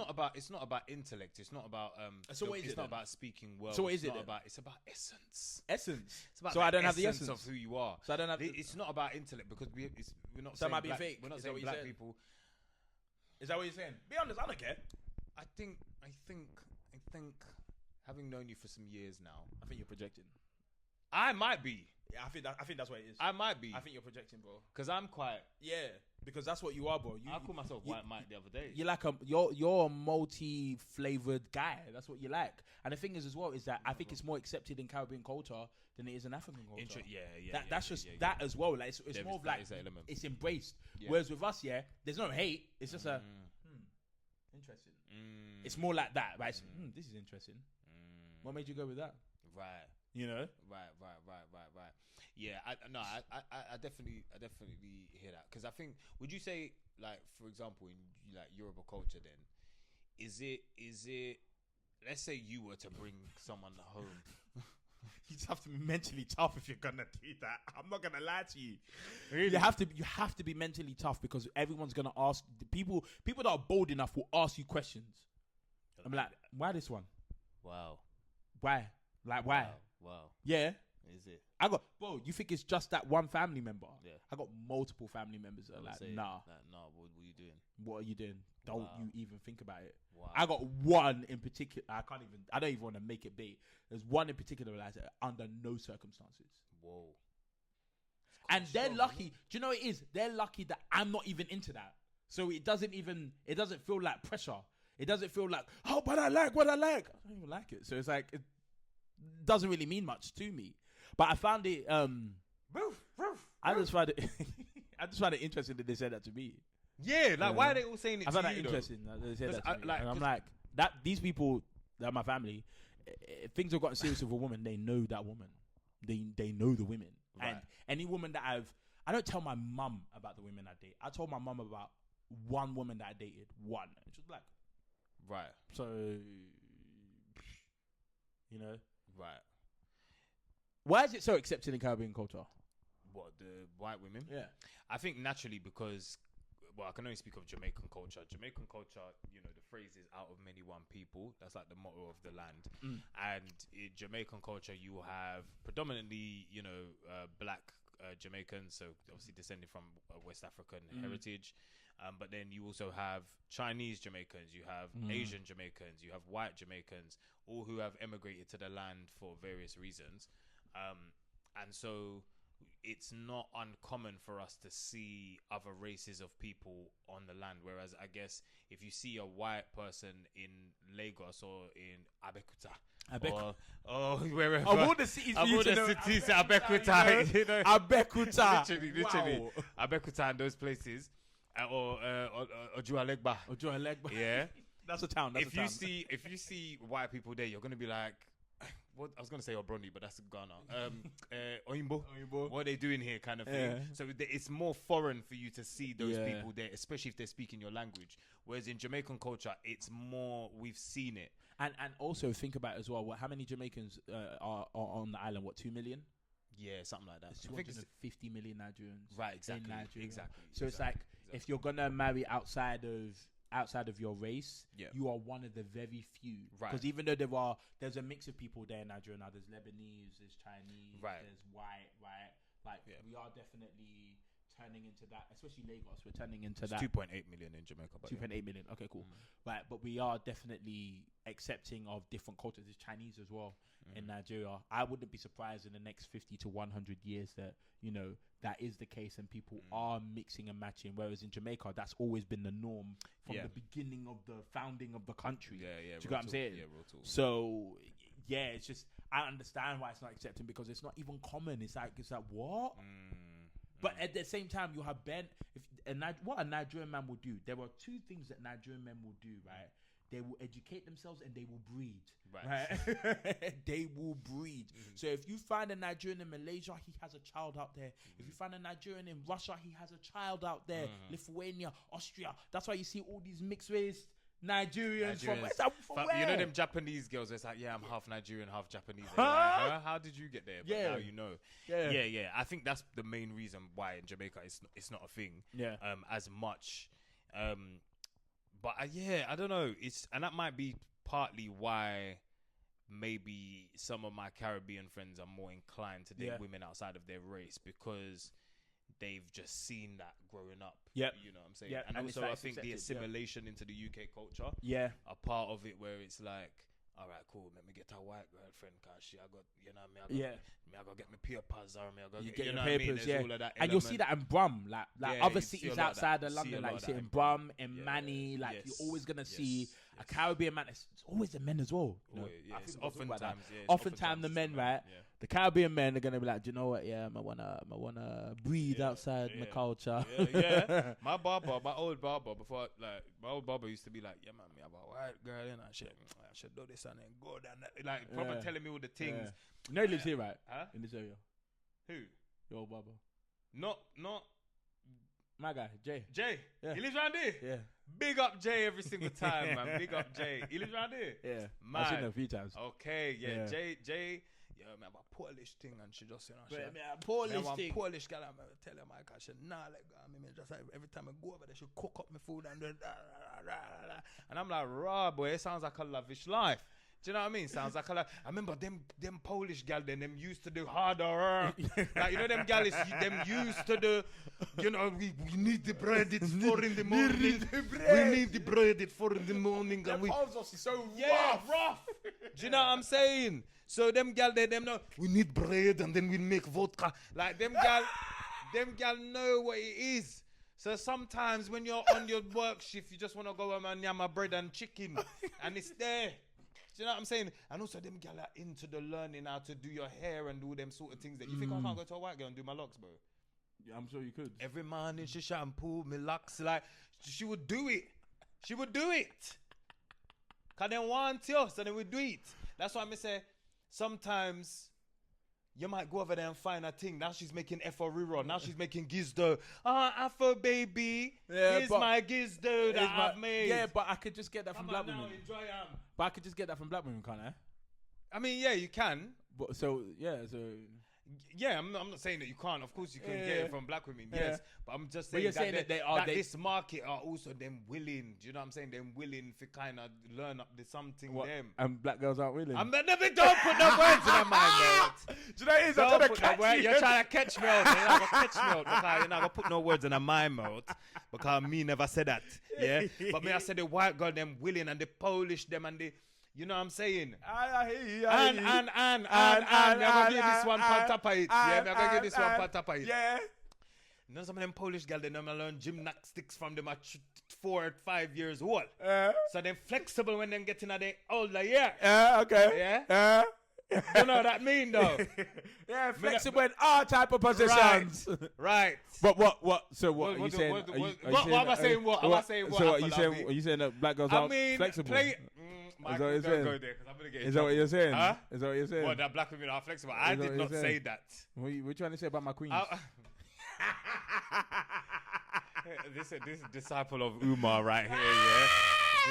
not about intellect. It's not about So what is it's it not then? about speaking well. So what is it's it not then? it's about essence. Essence. It's about so I don't have the essence of who you are. So I don't have. It's not about intellect because we're not. So it saying might be black, fake. We're not Is that saying what you're black saying? people. Is that what you're saying? Be honest. I don't care. I think. Having known you for some years now, I think you're projecting. I might be. Yeah, I think that's what it is. I might be. I think you're projecting, bro. Because I'm quite. Yeah, because that's what you are, bro. I called myself White Mike the other day. You're like you're a multi-flavored guy. That's what you like. And the thing is, as well, is that I think it's more accepted in Caribbean culture than it is in African culture. That's just that as well. Like it's more of like it's embraced. Yeah. Whereas with us, yeah, there's no hate. It's just interesting. It's more like that. Right? This is interesting. What made you go with that? Right. You know. Right. Yeah. I definitely hear that, because I think, would you say, like, for example, in like Yoruba culture, then is it? Let's say you were to bring someone home. You just have to be mentally tough if you're gonna do that. I'm not gonna lie to you. Really? You have to be mentally tough, because everyone's gonna ask. People that are bold enough will ask you questions. I'm like, why this one? Wow. Why? Like, why? Wow. Yeah. Is it? Bro, you think it's just that one family member? Yeah. I got multiple family members that are like, nah. Nah, what were you doing? What are you doing? Don't you even think about it. Wow. I got one in particular. I don't even want to make it big. There's one in particular that I said, under no circumstances. Whoa. And they're lucky. Do you know what it is? They're lucky that I'm not even into that. So it doesn't feel like pressure. It doesn't feel like, oh, but I like what I like. I don't even like it. So it's like, it doesn't really mean much to me. But I found it, I just find it interesting that they said that to me. Yeah, like, why are they all saying it to you? I find that interesting that they said that to me. And I'm like, these people, that are my family, if things have gotten serious with a woman, they know that woman. They know the women. Right. And any woman that I don't tell my mum about the women I date. I told my mum about one woman that I dated. One. And she was black. Right. So, you know. Right. Why is it so accepted in Caribbean culture? What, the white women? Yeah. I think naturally because, well, I can only speak of Jamaican culture. Jamaican culture, you know, the phrase is out of many one people. That's like the motto of the land. And in Jamaican culture, you will have predominantly, you know, black Jamaicans, so obviously descending from West African heritage. But then you also have Chinese Jamaicans, you have Asian Jamaicans, you have white Jamaicans, all who have emigrated to the land for various reasons. And so it's not uncommon for us to see other races of people on the land. Whereas I guess if you see a white person in Lagos or in Abeokuta, or wherever, of all the cities, Abeokuta, you know, Abeokuta, literally, wow. Abeokuta and those places, or Ojuelegba. Ojuelegba. Yeah, that's a town. If you see white people there, you're gonna be like, what I was gonna say Obroni, but that's Ghana. Oyinbo, what are they doing here, kind of thing. Yeah. So it's more foreign for you to see those people there, especially if they're speaking your language. Whereas in Jamaican culture, it's more we've seen it. And also think about it as well. How many Jamaicans are on the island? What, 2 million? Yeah, something like that. It's 250 million Nigerians. Right, exactly. So it's like if you're gonna marry outside of your race, you are one of the very few. Right. Because even though there's a mix of people there in Nigeria now. There's Lebanese, there's Chinese, there's white, right? Like we are definitely turning into that, especially Lagos. We're turning into that. 2.8 million in Jamaica. 2.8 million. Okay, cool. Right, but we are definitely accepting of different cultures. There's Chinese as well in Nigeria. I wouldn't be surprised in the next 50 to 100 years that, you know, that is the case and people are mixing and matching. Whereas in Jamaica, that's always been the norm from the beginning of the founding of the country. Do you get what I'm saying? Yeah, real talk. So, it's just, I understand why it's not accepting because it's not even common. It's like what? But at the same time, you have what a Nigerian man will do. There are two things that Nigerian men will do, right? They will educate themselves and they will breed. Right? They will breed. So if you find a Nigerian in Malaysia, he has a child out there. If you find a Nigerian in Russia, he has a child out there. Lithuania, Austria. That's why you see all these mixed race Nigerians. From where? You know them Japanese girls. It's like, I'm half Nigerian, half Japanese. Like, how did you get there? But now you know. Yeah. I think that's the main reason why in Jamaica it's not a thing. As much. But I don't know. And that might be partly why maybe some of my Caribbean friends are more inclined to date women outside of their race because they've just seen that growing up. You know what I'm saying? And also I think the assimilation into the UK culture. A part of it where it's like, all right, cool. Let me get a white girlfriend because I got, you know what I mean? I got to get my papers or me. I got to get your know papers, what I mean? All of that and you'll see that in Brum, like other cities outside of London, like you see in Brum, in Yeah. Manny, like you're always going to see a Caribbean man. It's always the men as well. No, it's oftentimes the men, right? The Caribbean men are going to be like, do you know what? I wanna breathe outside my culture. My old barber used to be like, yeah, man, me have a white girl, and I should do this and then go down that. Like, proper telling me all the things. You know he lives here, right? Huh? In this area. Who? Your old barber. Not my guy, Jay. Yeah. He lives around here? Yeah. Big up Jay every single time, man. Big up Jay. He lives around here? Yeah. Man. I've seen him a few times. Okay, yeah. Jay. Yeah, man, about Polish thing and she just, Polish thing. Polish girl, I'm tell her, my gosh, like, just every time I go over there, she cook up my food and and I'm like, raw boy, it sounds like a lavish life. Do you know what I mean? Sounds like I remember them Polish gal then them used to do harder. Like, you know them gal them used to do, we need the bread at 4 in the morning. We need the bread at 4 in the morning. And we so rough. Do you know what I'm saying? So them gal them know we need bread and then we make vodka. Like them gal know what it is. So sometimes when you're on your work shift, you just want to go home and yam a bread and chicken and it's there. Do you know what I'm saying? And also them gal are into the learning how to do your hair and do them sort of things that you think I can't go to a white girl and do my locks, bro. Yeah, I'm sure you could. Every morning she shampoo me locks, like she would do it. She would do it. Cause they want you, so they would do it. That's why I say sometimes you might go over there and find a thing. Now she's making F-O-Riro. Now she's making Gizdo. Afro baby. Here's my Gizdo that I've made. Yeah, but I could just get that from black women. Enjoy them. But I could just get that from black women, can't I? I mean, yeah, you can. But yeah, I'm not saying that you can't. Of course, you can get it from black women. Yes, but I'm just saying, this market are also them willing. Do you know what I'm saying? Them willing to kind of learn up the something. Them and black girls aren't willing. Don't put no words in my mind, mate. Do you know what it is? I'm trying to catch you. You're trying to catch me out. You're not gonna catch me out because you're not gonna put no words in my mouth because me never said that. Yeah, but me I said the white girl them willing and the Polish them and the. You know what I'm saying? I hear you. And I'm gonna give this one pan top of it. Yeah, I'm gonna give this one pan top of it. Yeah. You know some of them Polish girls, they normally learn gymnastics from them at 4 or 5 years old. So they're flexible when them getting at the older, Okay. Yeah? You know what I mean, though? Yeah, flexible in all type of positions. Right. But what? So what are you saying? What am I saying? What am I saying? So what are you saying that black girls aren't flexible? Is that what you're saying? Go there, 'cause I'm gonna get Is that what you're saying? Huh? Is that what you're saying? What, that black women are flexible? I did not say that. What are you trying to say about my queens? This is disciple of Umar right here, yeah?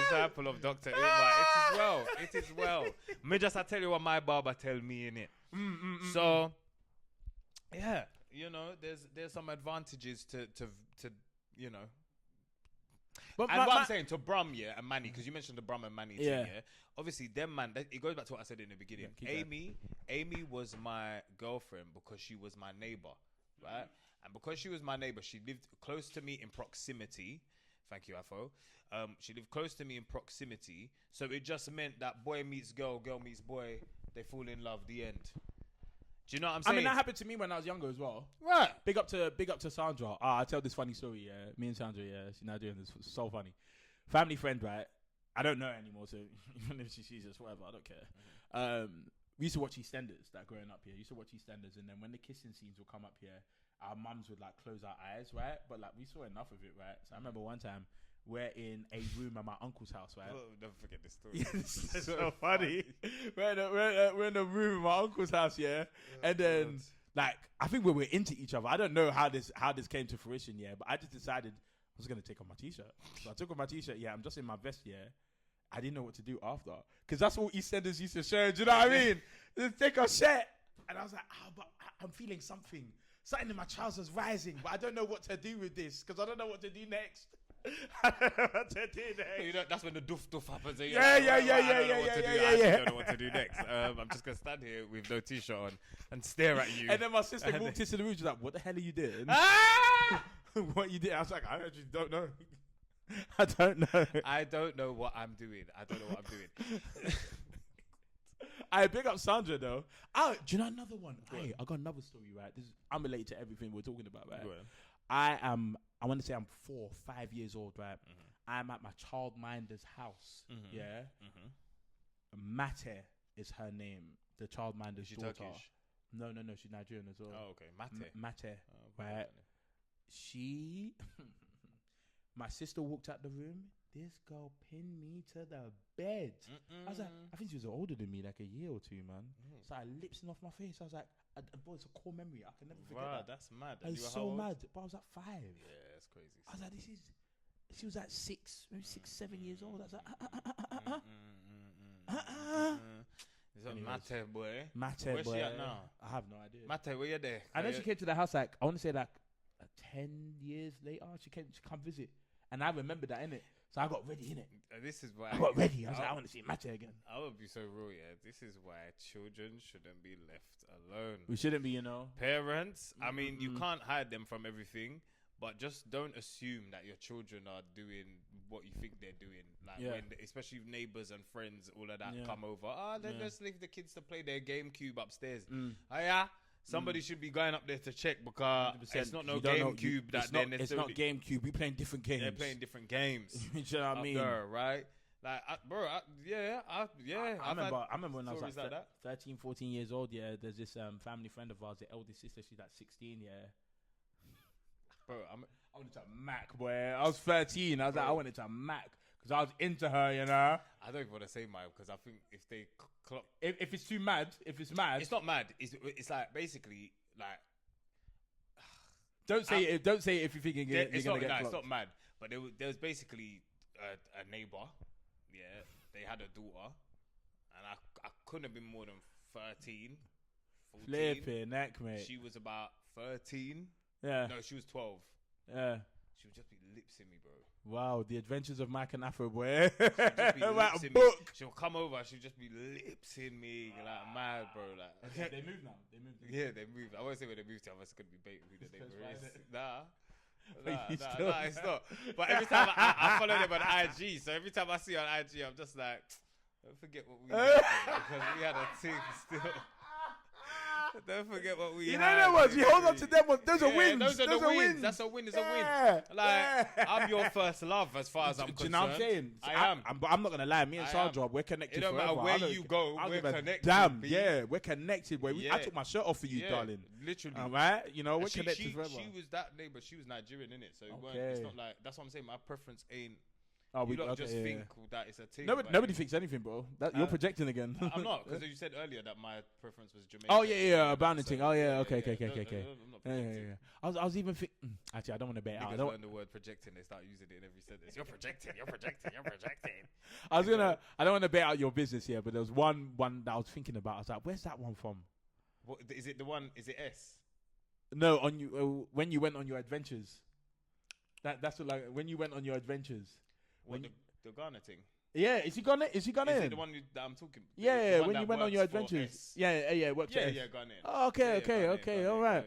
Disciple of Dr. Umar. It is well. Me just I tell you what my barber tell me in it. So, yeah, you know, there's some advantages to you know. But and what I'm saying to Brum, yeah, and Manny, because you mentioned the Brum and Manny thing, yeah. Obviously, them man, it goes back to what I said in the beginning. Amy was my girlfriend because she was my neighbor, right? And because she was my neighbor, she lived close to me in proximity. Thank you, Afo. She lived close to me in proximity, so it just meant that boy meets girl, girl meets boy, they fall in love. The end. Do you know what I'm saying? I mean, that happened to me when I was younger as well. Right. Big up to Sandra. I tell this funny story. Yeah, me and Sandra. Yeah, she's now doing this. It's so funny. Family friend, right? I don't know her anymore, so even if she sees us, whatever, I don't care. We used to watch EastEnders, that growing up here. Used to watch EastEnders, and then when the kissing scenes would come up here, our mums would like close our eyes, right? But like we saw enough of it, right? So I remember one time we're in a room at my uncle's house, right? Oh, never forget this story. Yeah, it's so funny. We're in a room at my uncle's house, yeah, and then like I think we were into each other. I don't know how this came to fruition, yeah, but I just decided I was gonna take off my t-shirt. So I took off my t-shirt. Yeah, I'm just in my vest, yeah. I didn't know what to do after because that's what EastEnders used to show. Do you know what I mean? Just take a shit, and I was like, but I'm feeling something in my trousers rising, but I don't know what to do with this because I don't know what to do next. I don't know what to do next. You know, that's when the doof happens. Yeah. I don't know what to do next. I'm just gonna stand here with no t-shirt on and stare at you. And then my sister walked into the room. She's like, "What the hell are you doing? What you did?" I was like, "I actually don't know. I don't know what I'm doing. I big up Sandra though. Oh, do you know another one? Hey, I got another story, right? This is unrelated to everything we're talking about, right? I want to say I'm 4 or 5 years old, right? I'm at my childminder's house, yeah? Mate is her name, the childminder's daughter. Turkish? No, she's Nigerian as well. Oh, okay. Mate, right? She, my sister walked out the room. This girl pinned me to the bed. I was like, I think she was older than me, like a year or two, man. So I lipsing off my face. I was like, boy, it's a core memory. I can never forget that. That's mad. I was so mad. But I was like 5. Yeah, that's crazy. I was like, she was like 6, maybe 6, 7 years old. I was like, Mate, boy. Where's she at now? I have no idea. Mate, where you there? I know she came to the house like, I want to say like 10 years later. She come visit. And I remember that, innit? So I got ready, innit? This is why I got ready. I was like, I want to see Mate again. I would be so real, yeah. This is why children shouldn't be left alone. We shouldn't be, you know. Parents, I mean, you can't hide them from everything, but just don't assume that your children are doing what you think they're doing. Like when, especially if neighbors and friends, all of that come over. Let's leave the kids to play their GameCube upstairs. Somebody should be going up there to check because it's not no GameCube It's not GameCube. We playing different games. They're playing different games. You know what I mean? There, right? Like, I remember when I was like 13, 14 years old. Yeah, there's this family friend of ours, the eldest sister. She's like 16. Yeah, bro, I wanted to Mac, boy. I was 13. I was like, I wanted to Mac because I was into her. You know. I don't even want to say mad because I think if they clock, if it's too mad, if it's mad, it's not mad. It's like basically like. Don't say it if you're thinking you're gonna get clocked. It's not mad, but there was basically a neighbor. Yeah, they had a daughter, and I couldn't have been more than 13, 14. Flipping neck, mate. She was about 13. Yeah. No, she was 12. Yeah. She would just be lipsing me, bro. Wow, the adventures of Mike and Afro, boy. She'll just be lipsing me. She'll come over, she'll just be lipsing me like mad, bro. Like they moved now. Yeah, they moved. I won't say where they moved to. I'm just gonna be bait who the neighbor is. Nah, it's not. But every time I follow them on IG, so every time I see on IG, I'm just like, Don't forget what we did, because we had a thing still. Don't forget what we had. You know what? You hold on to them. Those are wins. Those are the wins. That's a win. It's a win. Like, I'm your first love as far as I'm concerned. Do you know what I'm saying? I am. I'm not going to lie. Me and Sandra, we're connected forever. It don't matter where you go, we're connected. Damn, yeah, we're connected. I took my shirt off for you, darling. Literally. All right? You know, we're connected forever. She was that name, but she was Nigerian, innit? So it's not like, that's what I'm saying. My preference ain't. You don't just think that it's a thing. Nobody thinks anything, bro. You're projecting again. I'm not, because you said earlier that my preference was Jamaican. Oh yeah, abounding thing. Oh yeah, okay. I was even thinking. Actually, I don't want to bet out. I don't learn the word projecting. They start using it in every sentence. You're projecting. I don't want to bet out your business here, but there was one that I was thinking about. I was like, where's that one from? What is it? The one? Is it S? No, on you when you went on your adventures. That's what, like, when you went on your adventures. What, the Ghana thing? Yeah, is he gonna? Is it the one that I'm talking? Yeah, when you went on your adventures. Yeah, worked. Yeah, Ghana. Oh, okay, all right.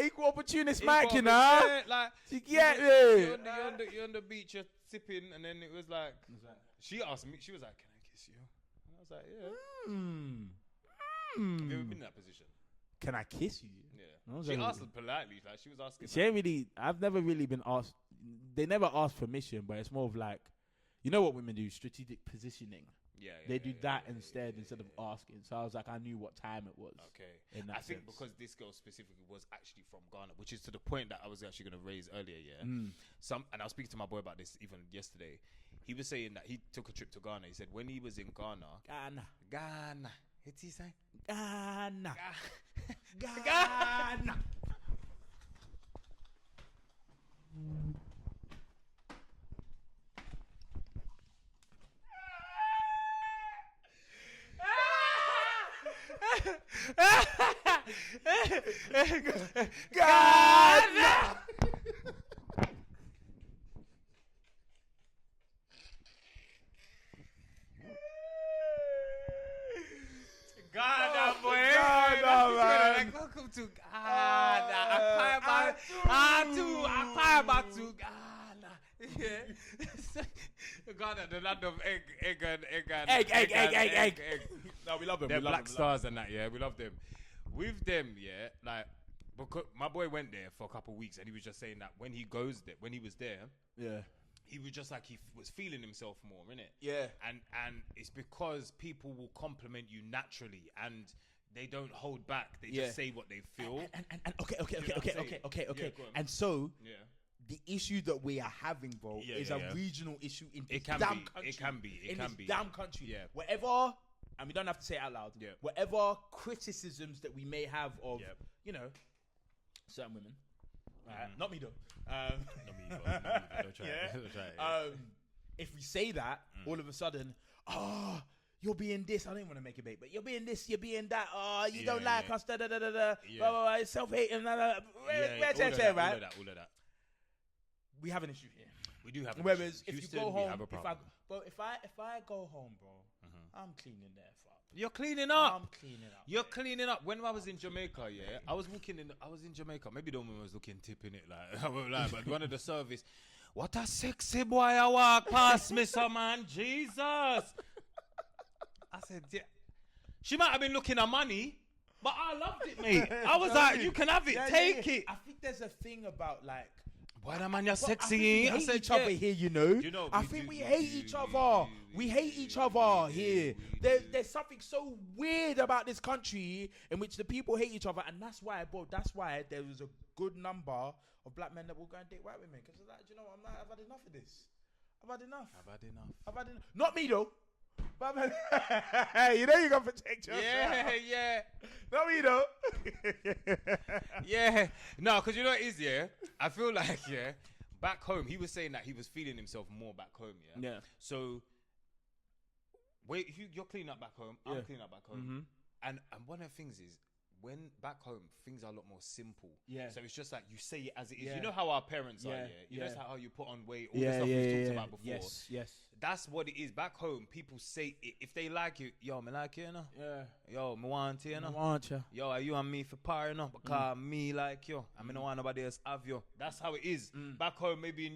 Equal opportunist, Mike, you know. Like, you're on the beach, you're sipping, and then it was like, she asked me, she was like, "Can I kiss you?" And I was like, "Yeah." Have you ever been in that position? Can I kiss you? Yeah. She asked politely, like she was asking. She ain't really. I've never really been asked. They never ask permission, but it's more of like, you know what women do? Strategic positioning. They do that instead of asking. So I was like, I knew what time it was. Okay. I think because this girl specifically was actually from Ghana, which is to the point that I was actually going to raise earlier. Yeah. And I was speaking to my boy about this even yesterday. He was saying that he took a trip to Ghana. He said when he was in Ghana. It's he saying? Ghana. Ghana. Ghana, boy. Ghana, man. Like, welcome to Ghana. Akaya to Ghana. Yeah. Ghana, the land of egg. No, we love them. They're black stars and that, yeah. We love them. With them, yeah, like, because my boy went there for a couple of weeks and he was just saying that when he was there, yeah, he was just like he was feeling himself more, innit? Yeah. And it's because people will compliment you naturally and they don't hold back. They just say what they feel. And okay. And so the issue that we are having, bro, is a regional issue in this damn country. It can be. Damn country. Yeah. Whatever, and we don't have to say it out loud. Yeah. Whatever criticisms that we may have of, you know, certain women. Not me though. Not me, don't try it. If we say that, all of a sudden, you're being this. I don't even want to make it bait, but you're being this, you're being that. You don't like us. Blah, blah, blah, self-hating. All of that. We have an issue here. We do have. Whereas if you go home, if I go home, bro, I'm cleaning there. You're cleaning up. I'm cleaning up. You're cleaning up. When I was in Jamaica, I was in Jamaica. Maybe the woman was looking tipping it like I won't lie, but one of the service. What a sexy boy I walk past me, some man. Jesus. I said, yeah. She might have been looking at money, but I loved it, mate. I was like, you can have it, take it. I think there's a thing about like, boy, that man, you're sexy. We hate each other here, you know. I think we hate each other. We hate each other here. There's something so weird about this country in which the people hate each other, and that's why, bro. That's why there was a good number of black men that will go and date white women because like, you know, I've had enough of this. I've had enough. Not me though. But you know you gotta protect yourself. Yeah. Not me though. Yeah. No, because you know what it is, I feel like, back home, he was saying that he was feeling himself more back home, Yeah. So, wait, you're cleaning up back home, I'm cleaning up back home. And one of the things is, when back home, things are a lot more simple. Yeah. So it's just like you say it as it is. You know how our parents are, You know how you put on weight, all the stuff we've talked about before. Yes. That's what it is. Back home, people say it. If they like you, yo, me like you, you know? Yeah. Yo, me want you, you know? I want you. Yo, are you and me for par, you know? Because me like you. I mean, no want nobody else have you. That's how it is. Back home, maybe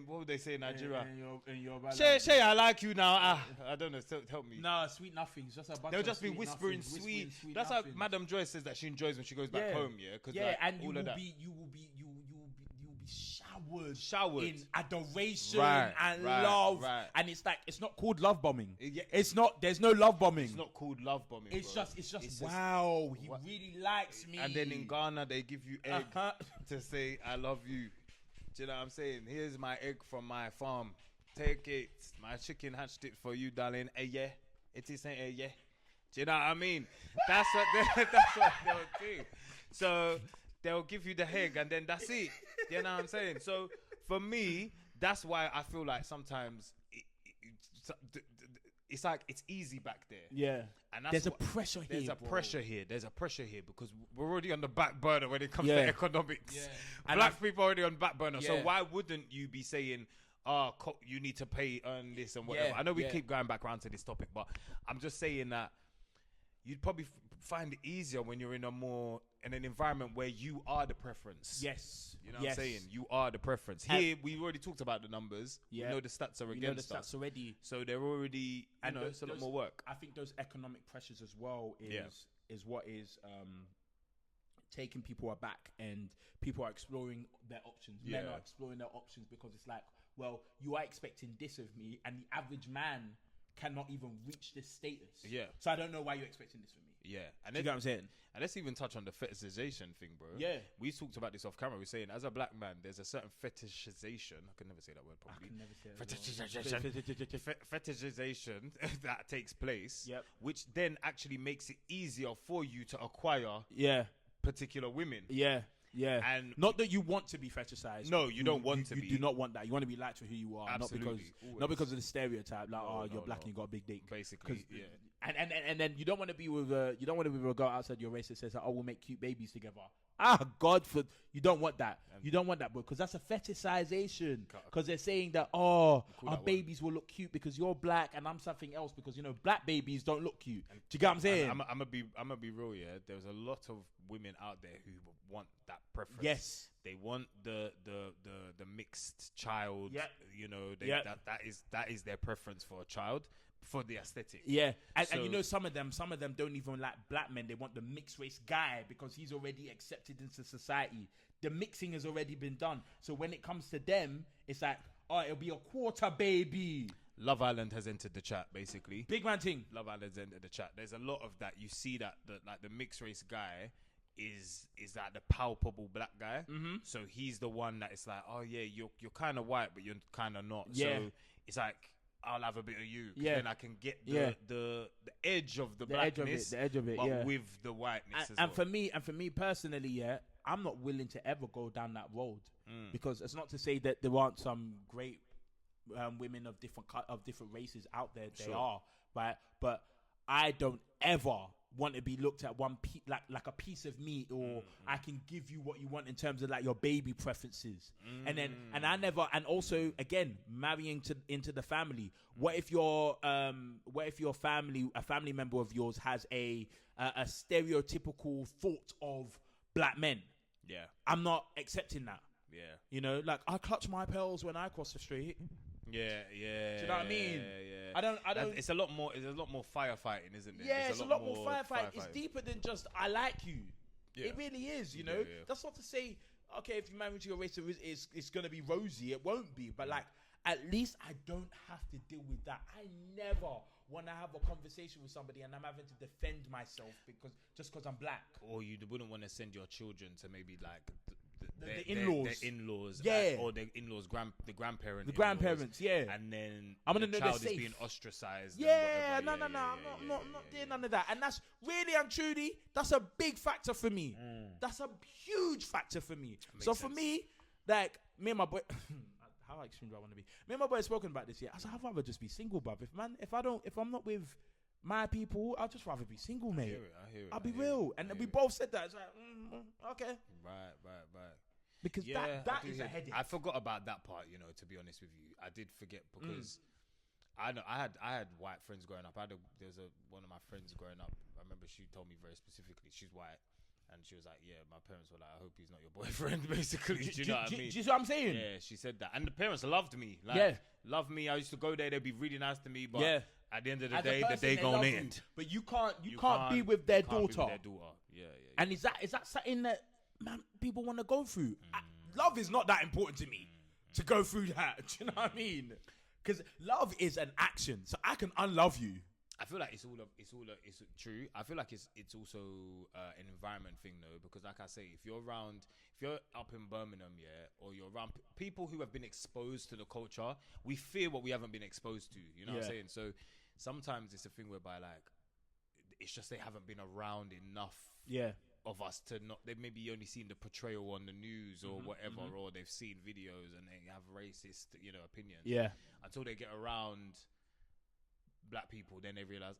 what would they say in Nigeria? In your Shay, I like you now. I don't know. Help me. No, sweet nothings. Just a bunch They'll of just be sweet whispering nothings, sweet. whispering That's nothings. how Madam Joy says that she enjoys when she goes back home. Yeah, because and all of that. you will be showered in adoration and right, love, right. and it's like it's not called love bombing. Yeah. It's not. There's no love bombing. It's not called love bombing. It's bro. just wow. He really likes me. And then in Ghana they give you egg to say I love you. Do you know what I'm saying? Here's my egg from my farm. Take it. My chicken hatched it for you, darling. Yeah. It is saying yeah. Do you know what I mean? That's what they'll do. So they'll give you the egg and then that's it. Do you know what I'm saying? So for me, that's why I feel like sometimes it's like it's easy back there. Yeah. And there's a pressure here. There's a pressure here because we're already on the back burner when it comes to economics. Yeah. Black people are already on back burner. Yeah. So why wouldn't you be saying, you need to earn this and whatever? I know we keep going back around to this topic, but I'm just saying that you'd probably find it easier when you're in an environment where you are the preference. Yes. You know what I'm saying? You are the preference. Here, we already talked about the numbers. Yeah. We know the stats are against us. Already. So they're already, it's a lot more work. I think those economic pressures as well is what is taking people aback, and people are exploring their options. Men are exploring their options because it's like, well, you are expecting this of me, and the average man cannot even reach this status. Yeah. So I don't know why you're expecting this from me. Yeah. And you know what I'm saying? And let's even touch on the fetishization thing, bro. Yeah. We talked about this off camera. We're saying, as a black man, there's a certain fetishization. I can never say that word properly. Fetishization that takes place, which then actually makes it easier for you to acquire particular women. Yeah. Yeah, and not that you want to be fetishized. No, you don't want to be. You do not want that. You want to be liked for who you are, not because of the stereotype. Like, you're black and you got a big dick. Basically, yeah. And then you don't want to be with a girl outside your race that says, "Oh, we'll make cute babies together." God, you don't want that. You don't want that, bro, because that's a fetishization. Because they're saying that, our babies will look cute because you're black and I'm something else because black babies don't look cute. Do you get what I'm saying? I'm gonna be real. Yeah, there's a lot of women out there who want that preference. Yes, they want the mixed child. Yeah, that is their preference for a child. For the aesthetic. Yeah. And some of them don't even like black men. They want the mixed race guy because he's already accepted into society. The mixing has already been done. So when it comes to them, it's like, it'll be a quarter baby. Love Island has entered the chat, basically. Big man thing. Love Island's entered the chat. There's a lot of that. You see that the mixed race guy is like the palpable black guy. Mm-hmm. So he's the one that it's like, you're kind of white, but you're kind of not. Yeah. So it's like, I'll have a bit of you. Yeah. Then I can get the edge of the blackness. The edge of it, but with the whiteness as well. And for me personally, I'm not willing to ever go down that road. Because it's not to say that there aren't some great women of different races out there. They are. But I don't ever want to be looked at like a piece of meat, or I can give you what you want in terms of like your baby preferences. And also again, marrying into the family. What if a family member of yours has a stereotypical thought of black men? Yeah. I'm not accepting that. Yeah. Like I clutch my pearls when I cross the street. Yeah. Do you know what I mean? Yeah. I don't. It's a lot more firefighting, isn't it? Yeah, it's a lot more firefighting. It's deeper than just I like you. Yeah. It really is. Yeah. That's not to say, okay, if you marry to your race, it's gonna be rosy. It won't be. But like, at least I don't have to deal with that. I never want to have a conversation with somebody and I'm having to defend myself because I'm black. Or you wouldn't want to send your children to maybe like the in-laws. Their in-laws. Yeah. Or the in-laws, the grandparents. The grandparents, yeah. And then I'm gonna the know child they're is safe. being ostracized. Yeah, no. I'm not doing none of that. And that's really and truly, that's a big factor for me. That's a huge factor for me. So for me, like, me and my boy... How extreme do I want to be? Me and my boy have spoken about this, yeah. I said, I'd rather just be single, bruv. If I'm not with my people, I'd just rather be single, mate. I hear it. I'll be real. And we both said that. It's like, okay. Right. Because that is a headache. I forgot about that part, to be honest with you. I did forget because I know I had white friends growing up. There was one of my friends growing up. I remember she told me very specifically she's white. And she was like, yeah, my parents were like, I hope he's not your boyfriend, basically. Do you know what I mean? Do you see what I'm saying? Yeah, she said that. And the parents loved me. Like, loved me. I used to go there. They'd be really nice to me. But at the end of the day, the day gonna end. But you can't be with their daughter. Yeah. And is that something that, man, people want to go through? Love is not that important to me to go through that. Do you know what I mean? Because love is an action. So I can unlove you. I feel like it's true. I feel like it's also an environment thing though, because like I say, if you're up in Birmingham, or you're around people who have been exposed to the culture, we fear what we haven't been exposed to. You know what I'm saying? So sometimes it's a thing whereby like it's just they haven't been around enough. Of us to not, they've maybe only seen the portrayal on the news or whatever, or they've seen videos and they have racist, opinions. Until they get around black people, then they realize,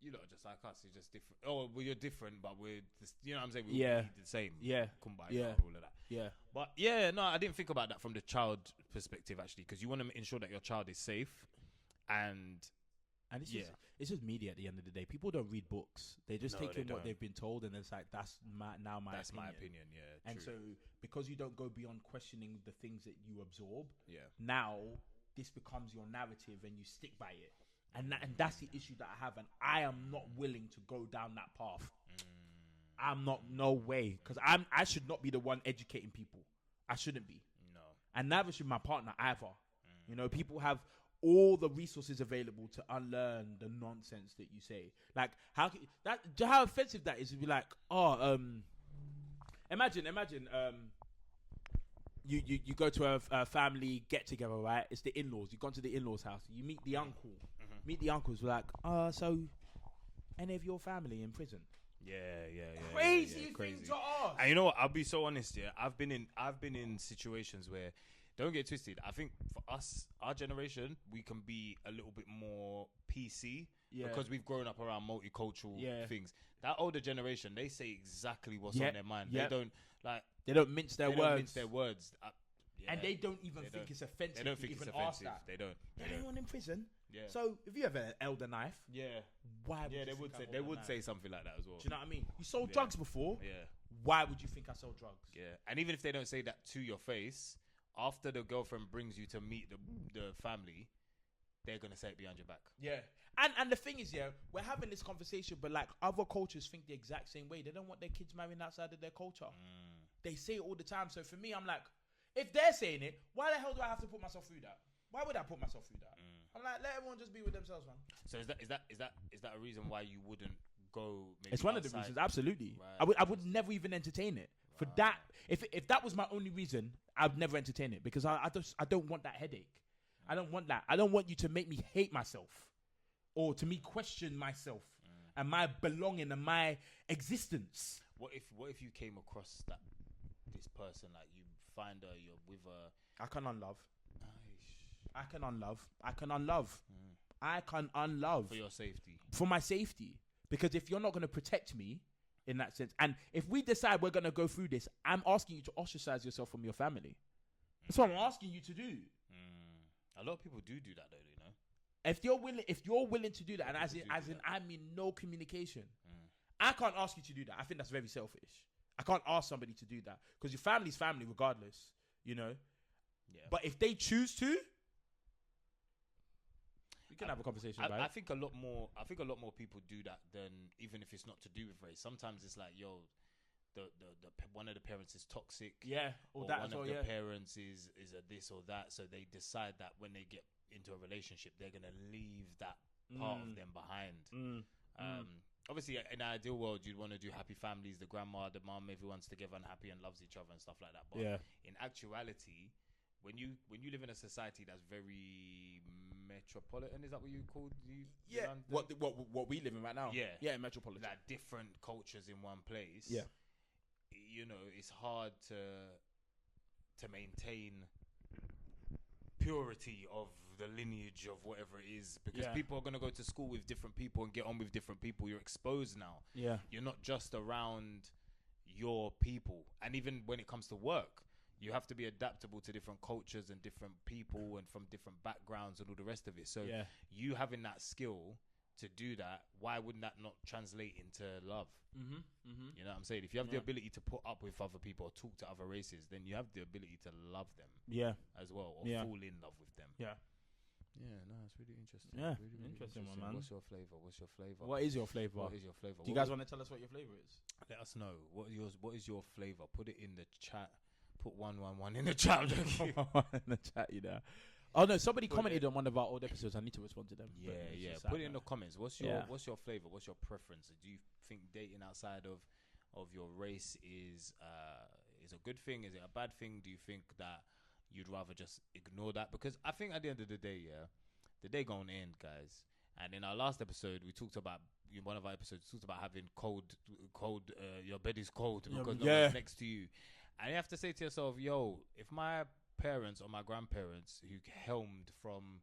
you're not just like us, you're just different. Oh, well, you're different, but we're just, you know what I'm saying? We're the same. Kumbaya, all of that. But no, I didn't think about that from the child perspective actually, because you want to ensure that your child is safe, and it's just media at the end of the day. People don't read books. They just take in what they've been told, and it's like, that's my opinion. And true. so because you don't go beyond questioning the things that you absorb, now this becomes your narrative and you stick by it. And that's the issue that I have, and I am not willing to go down that path. I'm not, no way, because I should not be the one educating people. I shouldn't be. No. And neither should my partner either. People have all the resources available to unlearn the nonsense that you say. Like, how offensive that is to be like, imagine you go to a family get together, right? It's the in-laws. You've gone to the in-laws' house. You meet the uncle. Meet the uncles. Like, so any of your family in prison? Crazy thing to ask. And you know what? I'll be so honest. I've been in situations where, don't get twisted, I think for us, our generation, we can be a little bit more PC because we've grown up around multicultural things. That older generation, they say exactly what's on their mind. They don't mince their words. And they don't even think it's offensive. They don't think it's offensive. That. They don't. Anyone in prison? So if you have an elder knife, why? They would say something like that as well. Do you know what I mean? You sold drugs before. Why would you think I sold drugs? And even if they don't say that to your face, after the girlfriend brings you to meet the family, they're gonna say it behind your back. And the thing is, we're having this conversation, but like other cultures think the exact same way. They don't want their kids marrying outside of their culture. They say it all the time. So for me, I'm like, if they're saying it, why the hell do I have to put myself through that? Why would I put myself through that? I'm like, let everyone just be with themselves, man. So is that a reason why you wouldn't go? Maybe it's one outside? Of the reasons, absolutely. Right. I would never even entertain it. For that, if that was my only reason, I'd never entertain it, because I don't want that headache. I don't want that. I don't want you to make me hate myself, or to me question myself and my belonging and my existence. What if you came across this person, like you find her, you're with her? I can unlove. I can unlove. I can unlove. I can unlove. For your safety. For my safety. Because if you're not going to protect me in that sense, and if we decide we're going to go through this, I'm asking you to ostracize yourself from your family. That's what I'm asking you to do. A lot of people do that though, you know. If you're willing to do that, and as in I'm in no communication, I can't ask you to do that. I think that's very selfish. I can't ask somebody to do that, because your family's family regardless, you know. But if they choose to, we can have a conversation about it. I think a lot more people do that than, even if it's not to do with race. Sometimes it's like, the one of the parents is toxic. Or that one of the parents is a this or that. So they decide that when they get into a relationship, they're gonna leave that part of them behind. Obviously, in an ideal world, you'd want to do happy families. The grandma, the mom, everyone's together and happy and loves each other and stuff like that. But in actuality, when you live in a society that's very metropolitan, is that what you called? What we live in right now? Metropolitan. Like different cultures in one place. You know, it's hard to maintain purity of the lineage of whatever it is, because people are going to go to school with different people and get on with different people. You're exposed now. You're not just around your people. And even when it comes to work, you have to be adaptable to different cultures and different people and from different backgrounds and all the rest of it. So you having that skill to do that, why wouldn't that not translate into love? Mm-hmm. You know what I'm saying? If you have the ability to put up with other people or talk to other races, then you have the ability to love them as well, or fall in love with them. Yeah, no, it's really interesting. Yeah, really interesting one, man. What's your flavor? What is your flavor? What is your flavor? Do you guys want to tell us what your flavor is? Let us know. What is your flavor? Put it in the chat. Put 111 in the chat. In the chat, you know. Oh no! Somebody commented on one of our old episodes. I need to respond to them. Yeah. Put it in the comments. What's your flavor? What's your preference? Do you think dating outside of your race is a good thing? Is it a bad thing? Do you think that you'd rather just ignore that? Because I think at the end of the day, the day gonna end, guys. And in our last episode, we talked about, in one of our episodes, we talked about having cold. Your bed is cold because no one's next to you, and you have to say to yourself, yo, if my parents or my grandparents who helmed from,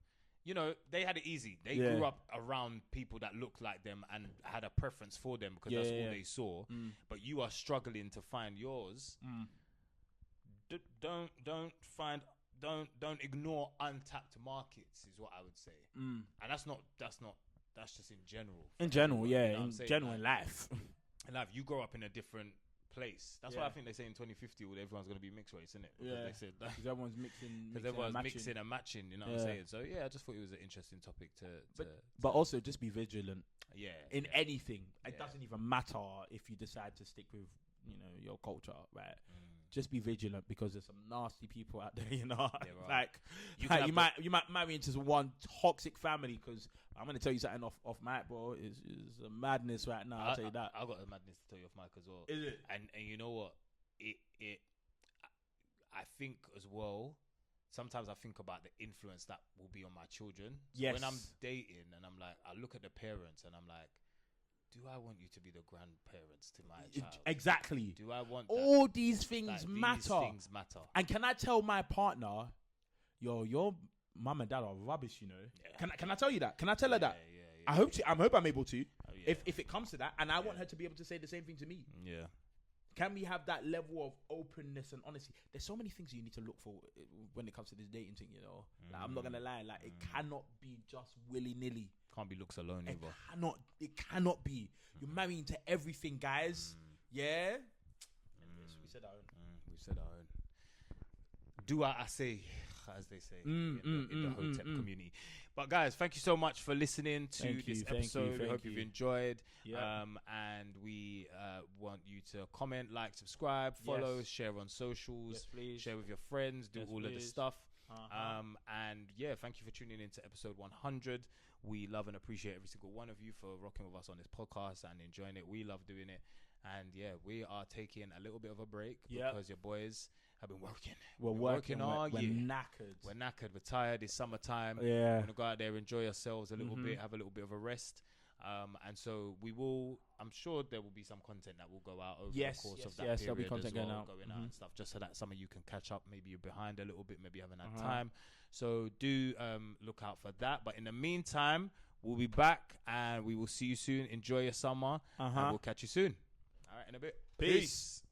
they had it easy. They grew up around people that looked like them and had a preference for them because that's all they saw. But you are struggling to find yours. Don't ignore untapped markets is what I would say. And that's just in general. In general, in general, in life. In life, you grow up in a different place. That's why I think they say in 2050 everyone's going to be mixed race, isn't it? Because they said that. Because everyone's mixing. Because everyone's mixing and matching. You know what I'm saying? So I just thought it was an interesting topic but also just be vigilant. In anything, it doesn't even matter if you decide to stick with your culture, right? Just be vigilant because there's some nasty people out there. You might marry into one toxic family. Because I'm going to tell you something off mic, bro. It's a madness right now. I'll tell you that. I've got a madness to tell you off mic as well. Is it? And you know what? I think as well. Sometimes I think about the influence that will be on my children. So when I'm dating and I'm like, I look at the parents and I'm like, do I want you to be the grandparents to my child? Exactly. Do I want all these things matter? These things matter. And can I tell my partner, your mum and dad are rubbish, Yeah. Can I tell you that? Can I tell her that? Yeah. I hope I'm able to. If it comes to that, and I want her to be able to say the same thing to me. Yeah. Can we have that level of openness and honesty? There's so many things you need to look for when it comes to this dating thing, Like, I'm not gonna lie, it cannot be just willy-nilly. Can't be looks alone either. It cannot be. You're marrying into everything, guys. Yeah. We said our own. Do what I say, as they say in the Hotep community. But guys, thank you so much for listening to this episode. I hope you've enjoyed. And we want you to comment, like, subscribe, follow, share on socials, share with your friends, do all of the stuff. And thank you for tuning in to episode 100. We love and appreciate every single one of you for rocking with us on this podcast and enjoying it. We love doing it. And we are taking a little bit of a break because your boys have been working. We're working hard. We're knackered. We're knackered. We're tired. It's summertime. Yeah. We're going to go out there, enjoy ourselves a little bit, have a little bit of a rest. And so we will, I'm sure there will be some content that will go out over the course of that period. There'll be content going out and stuff, just so that some of you can catch up. Maybe you're behind a little bit, maybe you haven't had time. So do look out for that. But in the meantime, we'll be back and we will see you soon. Enjoy your summer and we'll catch you soon. All right, in a bit. Peace.